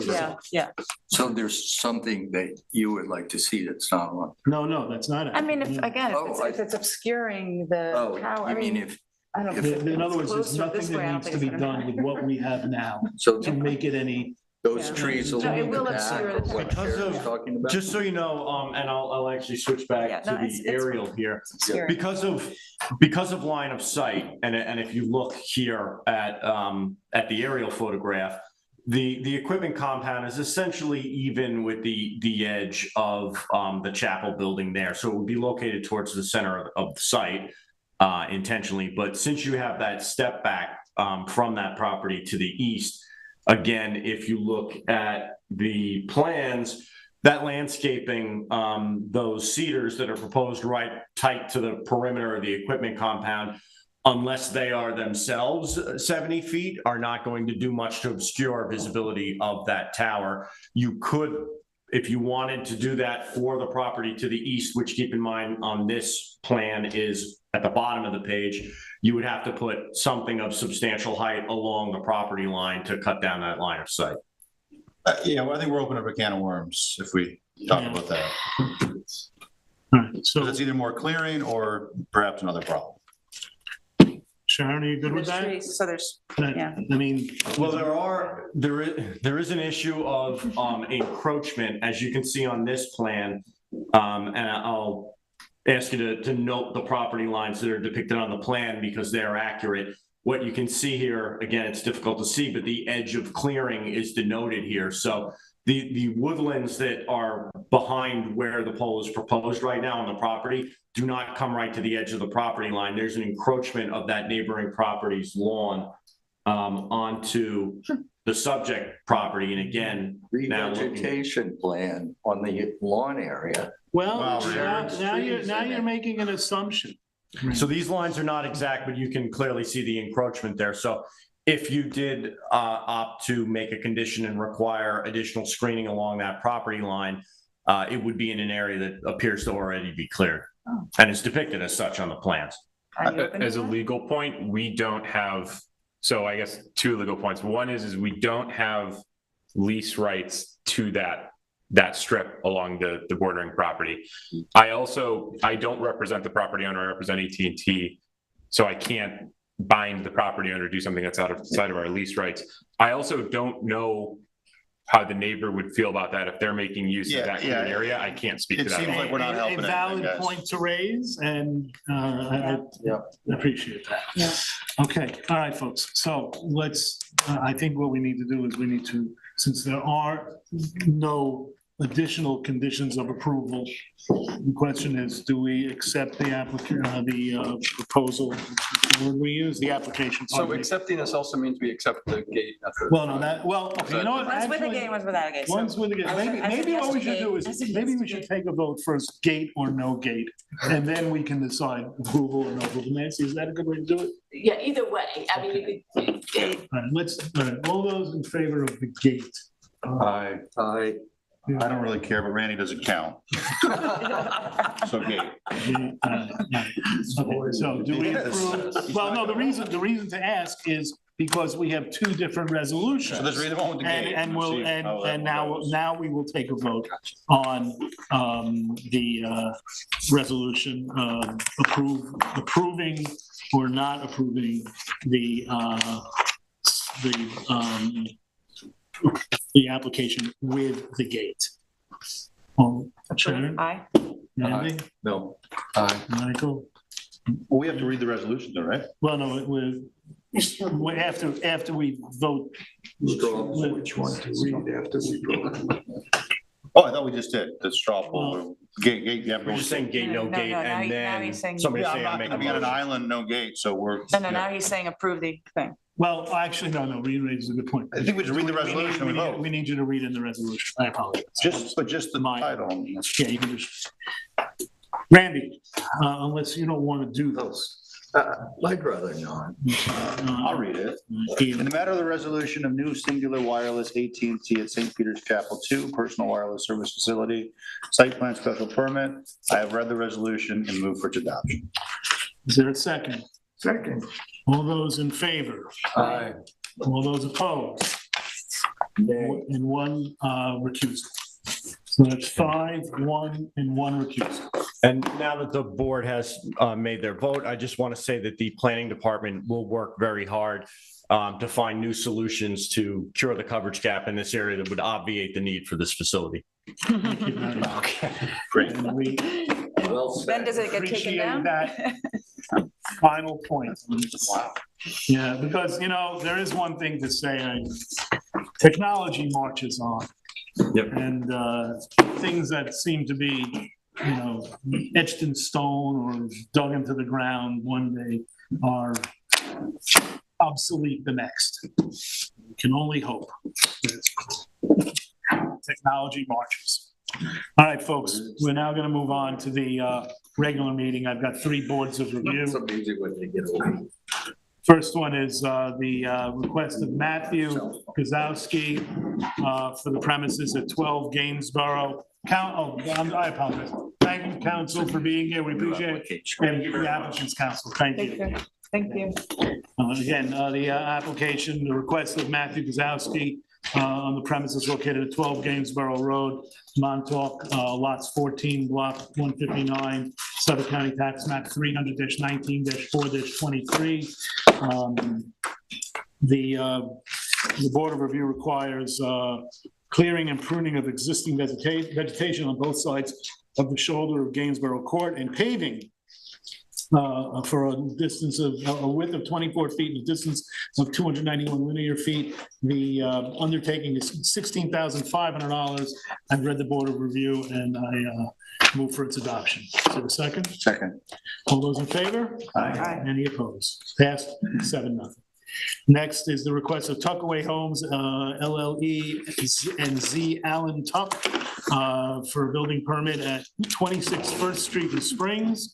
Yeah. So there's something that you would like to see that's not on. No, that's not it. I mean, if Oh, it's obscuring the Oh, tower, I you mean mean, if, I don't know. In other words, there's Closer nothing this way, I that don't needs think to be it's gonna done with what we have now so to make it any. those Yeah. trees No, it along the will back obscure are the what Because Sharon's of- talking about? Just so you know, and I'll actually switch back Yeah, to no, it's the aerial here. obscuring. Because of line of sight, and if you look here at the aerial photograph, the equipment compound is essentially even with the edge of the chapel building there. So it would be located towards the center of the site intentionally. But since you have that step back from that property to the east, again, if you look at the plans, that landscaping, those cedars that are proposed right tight to the perimeter of the equipment compound, unless they are themselves 70 feet, are not going to do much to obscure visibility of that tower. You could, if you wanted to do that for the property to the east, which keep in mind on this plan is at the bottom of the page, you would have to put something of substantial height along the property line to cut down that line of sight. Yeah, well, I think we're opening up a can of worms if we talk about that. All right, so So it's either more clearing or perhaps another problem. Sharon, are you good with There's that? trees, so there's, yeah. I mean, Well, there is an issue of encroachment, as you can see on this plan. And I'll ask you to note the property lines that are depicted on the plan because they are accurate. What you can see here, again, it's difficult to see, but the edge of clearing is denoted here. So the woodlands that are behind where the pole is proposed right now on the property do not come right to the edge of the property line. There's an encroachment of that neighboring property's lawn onto the subject property. And again, now Revegetation plan on the lawn area. well, Wow, now you're making an assumption. so these lines are not exact, but you can clearly see the encroachment there. So if you did opt to make a condition and require additional screening along that property line, it would be in an area that appears to already be cleared. Oh. And it's depicted as such on the plans. Are you open to As a that? legal point, we don't have, so I guess two legal points. One is we don't have lease rights to that strip along the bordering property. I don't represent the property owner, I represent AT&T, so I can't bind the property owner to do something that's outside of our lease rights. I also don't know how the neighbor would feel about that if they're making use of that cleared area. I can't speak to It that. seems at all. like we're not helping A it, I valid guess. point to raise, and I appreciate that. Yeah. Okay, all right, folks. So let's, I think what we need to do is we need to, since there are no additional conditions of approval. The question is, do we accept the proposal? When we use the application. So accepting this also means we accept the gate. Well, no, okay, you know what? One's with a Actually, gate, one's without a gate. So One's with a gate. I said- I said Maybe what we yes should to do gate. I said is, yes maybe to we should gate. take a vote first, gate or no gate, and then we can decide approval or no approval. Nancy, is that a good way to do it? Yeah, either way, I mean, you could, All right, all those in favor of the gate? I I don't really care, but Randy doesn't count. So, okay. Okay, so do we approve? Well, no, the reason to ask is because we have two different resolutions. So let's read the one with the gate. And we'll, See how that and goes. now we will take a vote on the resolution approving or not approving the application with the gate. Sharon? Aye. Randy? No. Michael? Well, we have to read the resolution though, right? Well, no, after we vote. Which one to read after we vote? Oh, I thought we just did, the straw poll, gate, you have to go. We're just saying gate, no No, gate, no, now and now then he's saying- somebody Yeah, I'm say not I make a gonna be on an motion. island, no gate, so we're. No, now he's saying approve the thing. Well, actually, no, raises a good point. I think we just read the We need- resolution, we vote. We need you to read in the resolution. I apologize. Just the My- title. Yeah, you can just. Randy, unless you don't want to do this. I'd rather not. I'll read it. In the matter of the resolution of new singular wireless AT&T at St. Peter's Chapel 2, personal wireless service facility, site plan special permit, I have read the resolution and move for its adoption. Is there a second? Second. All those in favor? Aye. All those opposed? And one recusal. So that's 5, 1, and 1 recusal. And now that the board has made their vote, I just want to say that the planning department will work very hard to find new solutions to cure the coverage gap in this area that would obviate the need for this facility. Thank you very much. Great. And we Then does it get taken appreciate down? that final point. Wow. Yeah, because, there is one thing to say, technology marches on. Yep. And things that seem to be, etched in stone or dug into the ground one day are obsolete the next. We can only hope. Technology marches. All right, folks, we're now going to move on to the regular meeting. I've got 3 boards of review. It's amazing when they get away. First one is the request of Matthew Gazowski for the premises at 12 Gainsborough. I apologize. Thank you, council, for being here. We appreciate it. And the applicant's council, thank you. Thank you. Again, the application, the request of Matthew Gazowski on the premises located at 12 Gainsborough Road, Montauk, lots 14, block 159, Suffolk County Tax Map 300-19-4-23. The Board of Review requires clearing and pruning of existing vegetation on both sides of the shoulder of Gainsborough Court and paving for a distance of, a width of 24 feet and a distance of 291 linear feet. The undertaking is $16,500. I've read the Board of Review and I move for its adoption. Is there a second? Second. All those in favor? Aye. Any opposed? Passed 7-0. Next is the request of Tuckaway Homes, LLE and Z Allen Tuck for a building permit at 26 First Street in Springs.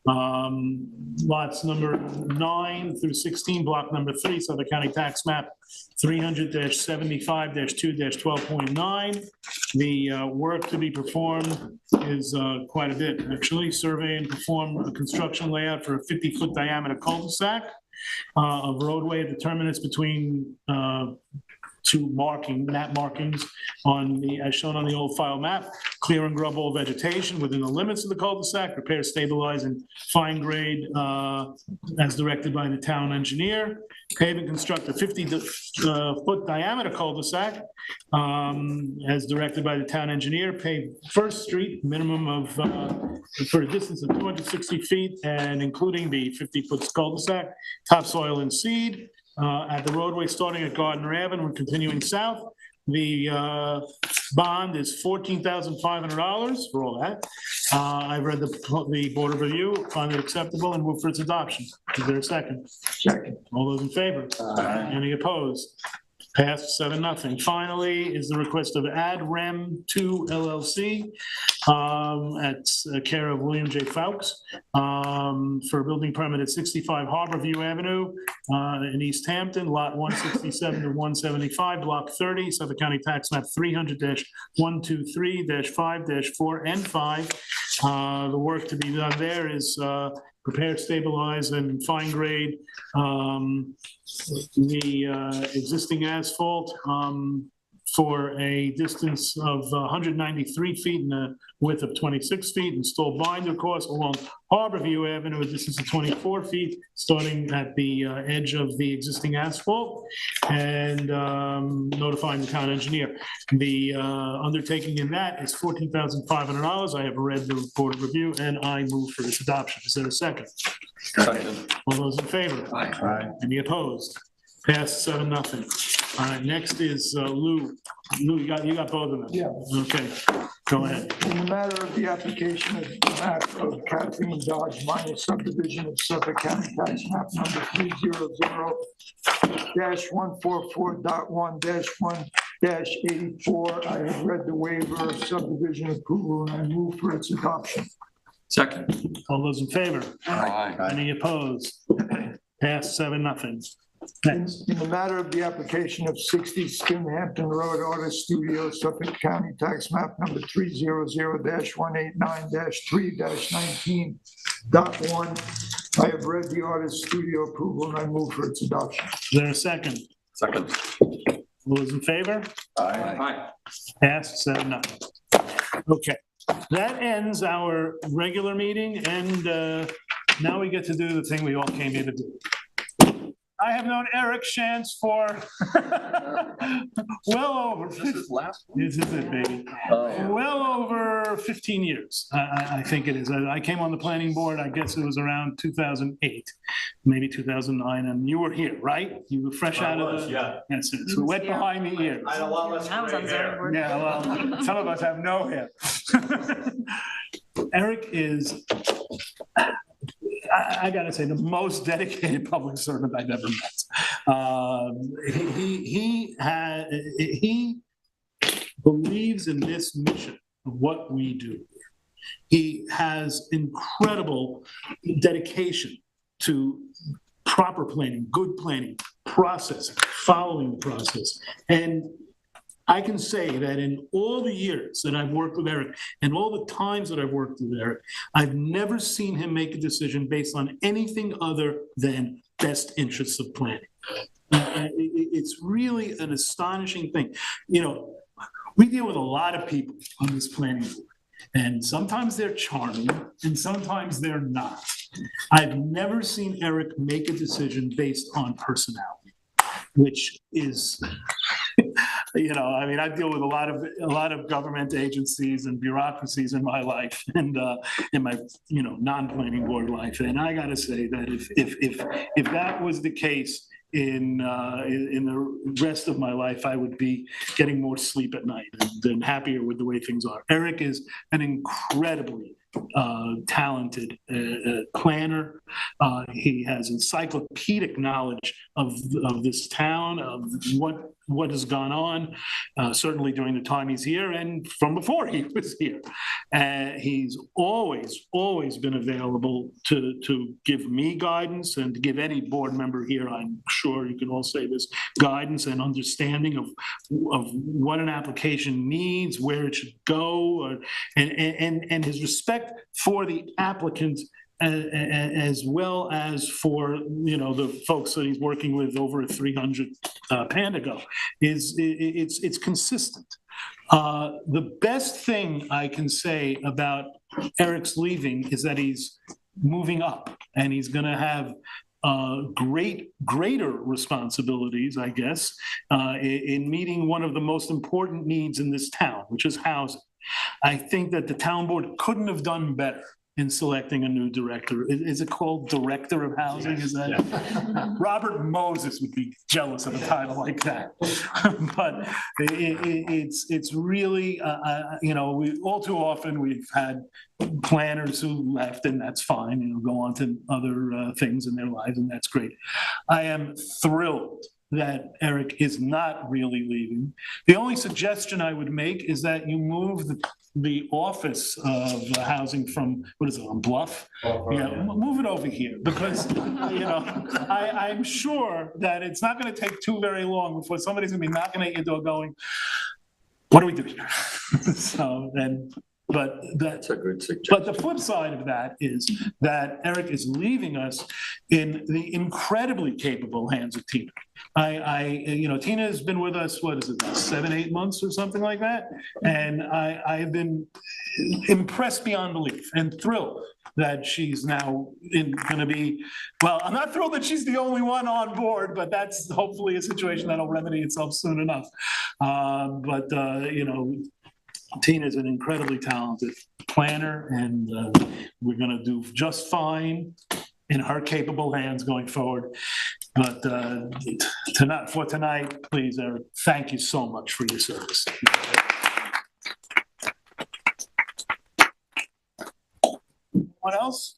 Lots number 9 through 16, block number 3, Suffolk County Tax Map 300-75-2-12.9. The work to be performed is quite a bit, actually. Survey and perform a construction layout for a 50-foot diameter cul-de-sac of roadway at the terminus between 2 map markings on the, as shown on the old file map. Clear and grub all vegetation within the limits of the cul-de-sac, repair, stabilize, and fine grade as directed by the town engineer. Pave and construct a 50-foot diameter cul-de-sac as directed by the town engineer. Pave First Street, minimum of, for a distance of 260 feet and including the 50-foot cul-de-sac, topsoil and seed. At the roadway starting at Gardner Avenue and continuing south. The bond is $14,500 for all that. I've read the Board of Review, find it acceptable and move for its adoption. Is there a second? Second. All those in favor? Any opposed? Passed 7-0. Finally, is the request of Ad Rem 2 LLC at care of William J. Fowkes for a building permit at 65 Harborview Avenue in East Hampton, lot 167 to 175, block 30, Suffolk County Tax Map 300-123-5-4 and 5. The work to be done there is prepare, stabilize, and fine grade the existing asphalt for a distance of 193 feet and a width of 26 feet. Install binder course along Harborview Avenue, a distance of 24 feet, starting at the edge of the existing asphalt, and notifying the town engineer. The undertaking in that is $14,500. I have read the Board of Review, and I move for its adoption. Is there a second? Second. All those in favor? Aye. Any opposed? Passed 7-0. All right, next is Lou. Lou, you got both of them? Yeah. Okay, go ahead. In the matter of the application of the map of Kathleen Dodge minor subdivision of Suffolk County Tax Map number 300-144.1-1-84, I have read the waiver of subdivision approval and I move for its adoption. Second. All those in favor? Aye. Any opposed? Passed 7-0. Next. In the matter of the application of 60 Skin Hampton Road Artist Studio, Suffolk County Tax Map number 300-189-3-19.1, I have read the artist studio approval and I move for its adoption. Is there a second? Second. All those in favor? Aye. Passed 7-0. Okay, that ends our regular meeting, and now we get to do the thing we all came here to do. I have known Eric Shantz for well over. This is it, baby. Well over 15 years, I think it is. I came on the planning board, I guess it was around 2008, maybe 2009, and you were here, right? You were fresh out of the. Yeah. Yes, it's wet behind the ears. I had a lot less I was on gray zoning hair. board. Yeah, well, some of us have no hair. Eric is, I gotta say, the most dedicated public servant I've ever met. He believes in this mission of what we do. He has incredible dedication to proper planning, good planning, process, following the process. And I can say that in all the years that I've worked with Eric and all the times that I've worked with Eric, I've never seen him make a decision based on anything other than best interests of planning. It's really an astonishing thing. You know, we deal with a lot of people on this planning board, and sometimes they're charming and sometimes they're not. I've never seen Eric make a decision based on personality, which is, you know, I mean, I deal with a lot of government agencies and bureaucracies in my life and in my, you know, non-planning board life. And I got to say that if that was the case in the rest of my life, I would be getting more sleep at night and happier with the way things are. Eric is an incredibly talented planner. He has encyclopedic knowledge of this town, of what has gone on, certainly during the time he's here and from before he was here. He's always been available to give me guidance and to give any board member here, I'm sure you can all say this, guidance and understanding of what an application needs, where it should go, and his respect for the applicant as well as for, you know, the folks that he's working with over at 300 Pandago it's consistent. The best thing I can say about Eric's leaving is that he's moving up and he's going to have greater responsibilities, I guess, in meeting one of the most important needs in this town, which is housing. I think that the town board couldn't have done better in selecting a new director. Is it called Director of Housing? Is that? Robert Moses would be jealous of a title like that. But it's really, all too often we've had planners who left, and that's fine, go on to other things in their lives, and that's great. I am thrilled that Eric is not really leaving. The only suggestion I would make is that you move the office of housing from, what is it, on Bluff? Yeah, move it over here, because, I'm sure that it's not gonna take too very long before somebody's gonna be knocking at your door going, what do we do here? So then, but That's a good suggestion. but the flip side of that is that Eric is leaving us in the incredibly capable hands of Tina. Tina has been with us, what is it, about 7-8 months or something like that? And I've been impressed beyond belief and thrilled that she's now gonna be, well, I'm not thrilled that she's the only one on board, but that's hopefully a situation that'll remedy itself soon enough. Tina's an incredibly talented planner, and we're gonna do just fine in her capable hands going forward. But for tonight, please, Eric, thank you so much for your service. What else?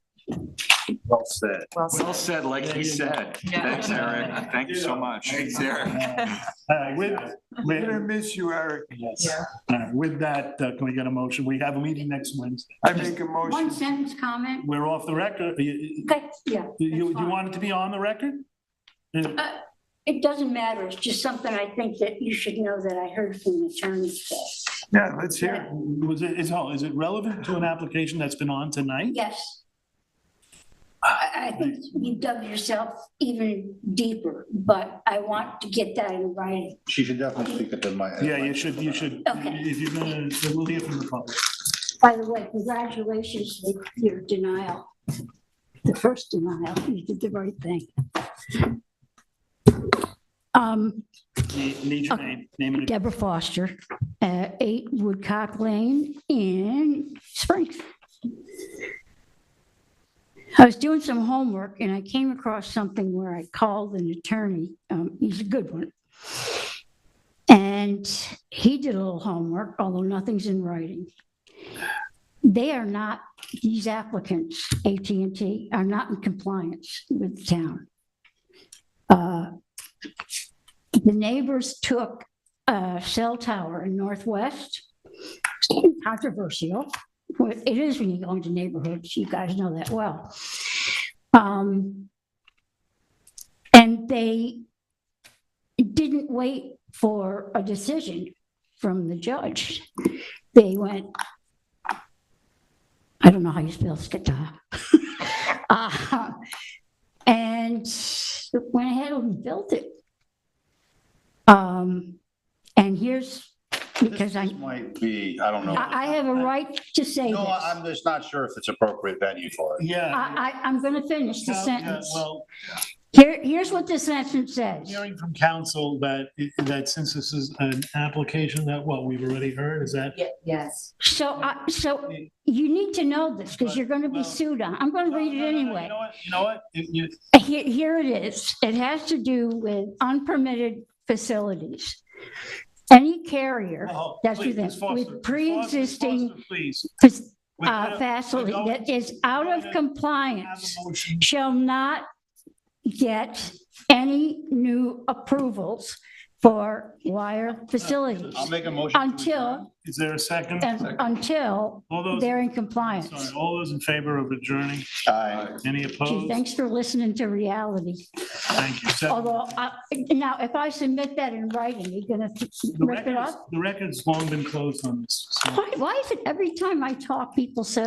Well said. Well said, like he said. Thanks, Eric. Thank you so much. Thanks, Eric. We're gonna miss you, Eric. Yes. With that, can we get a motion? We have a meeting next Wednesday. I make a One motion. sentence comment. We're off the record. Okay, yeah. You that's fine. want it to be on the record? It doesn't matter. It's just something I think that you should know that I heard from the attorney today. Yeah, let's hear it. Is it relevant to an application that's been on tonight? Yes. I think you dug yourself even deeper, but I want to get that in writing. She should definitely speak at the mic. Yeah, you should, Okay. if you're gonna, we'll hear from the public. By the way, congratulations with your denial. The first denial, you did the right thing. Need your name and Deborah Foster, 8 Woodcock Lane in Springs. I was doing some homework and I came across something where I called an attorney. He's a good one. And he did a little homework, although nothing's in writing. They are not, these applicants, AT&T, are not in compliance with the town. The neighbors took a cell tower in Northwest, controversial. It is when you go into neighborhoods, you guys know that well. And they didn't wait for a decision from the judge. They went, I don't know how you spell skata. And went ahead and built it. And here's, because This might be, I don't know. I have a right to say No, this. I'm just not sure if it's appropriate venue for it. Yeah. I'm going to finish the sentence. Well, Here's what the sentence says. hearing from council that since this is an application that, we've already heard, is that? Yes. So you need to know this because you're going to be sued on. I'm going to read it anyway. You know what? Here it is. It has to do with unpermitted facilities. Any carrier that's with pre-existing facility that is out of compliance shall not get any new approvals for wire facilities I'll make a motion. until, Is there a second? until All those- they're in compliance. Sorry, all those in favor of adjourning? Aye. Any Gee, opposed? thanks for listening to reality. Thank you. Seven. Although, now, if I submit that in writing, you're gonna rip it up? The record's long been closed on this. So. Why is it every time I talk, people say,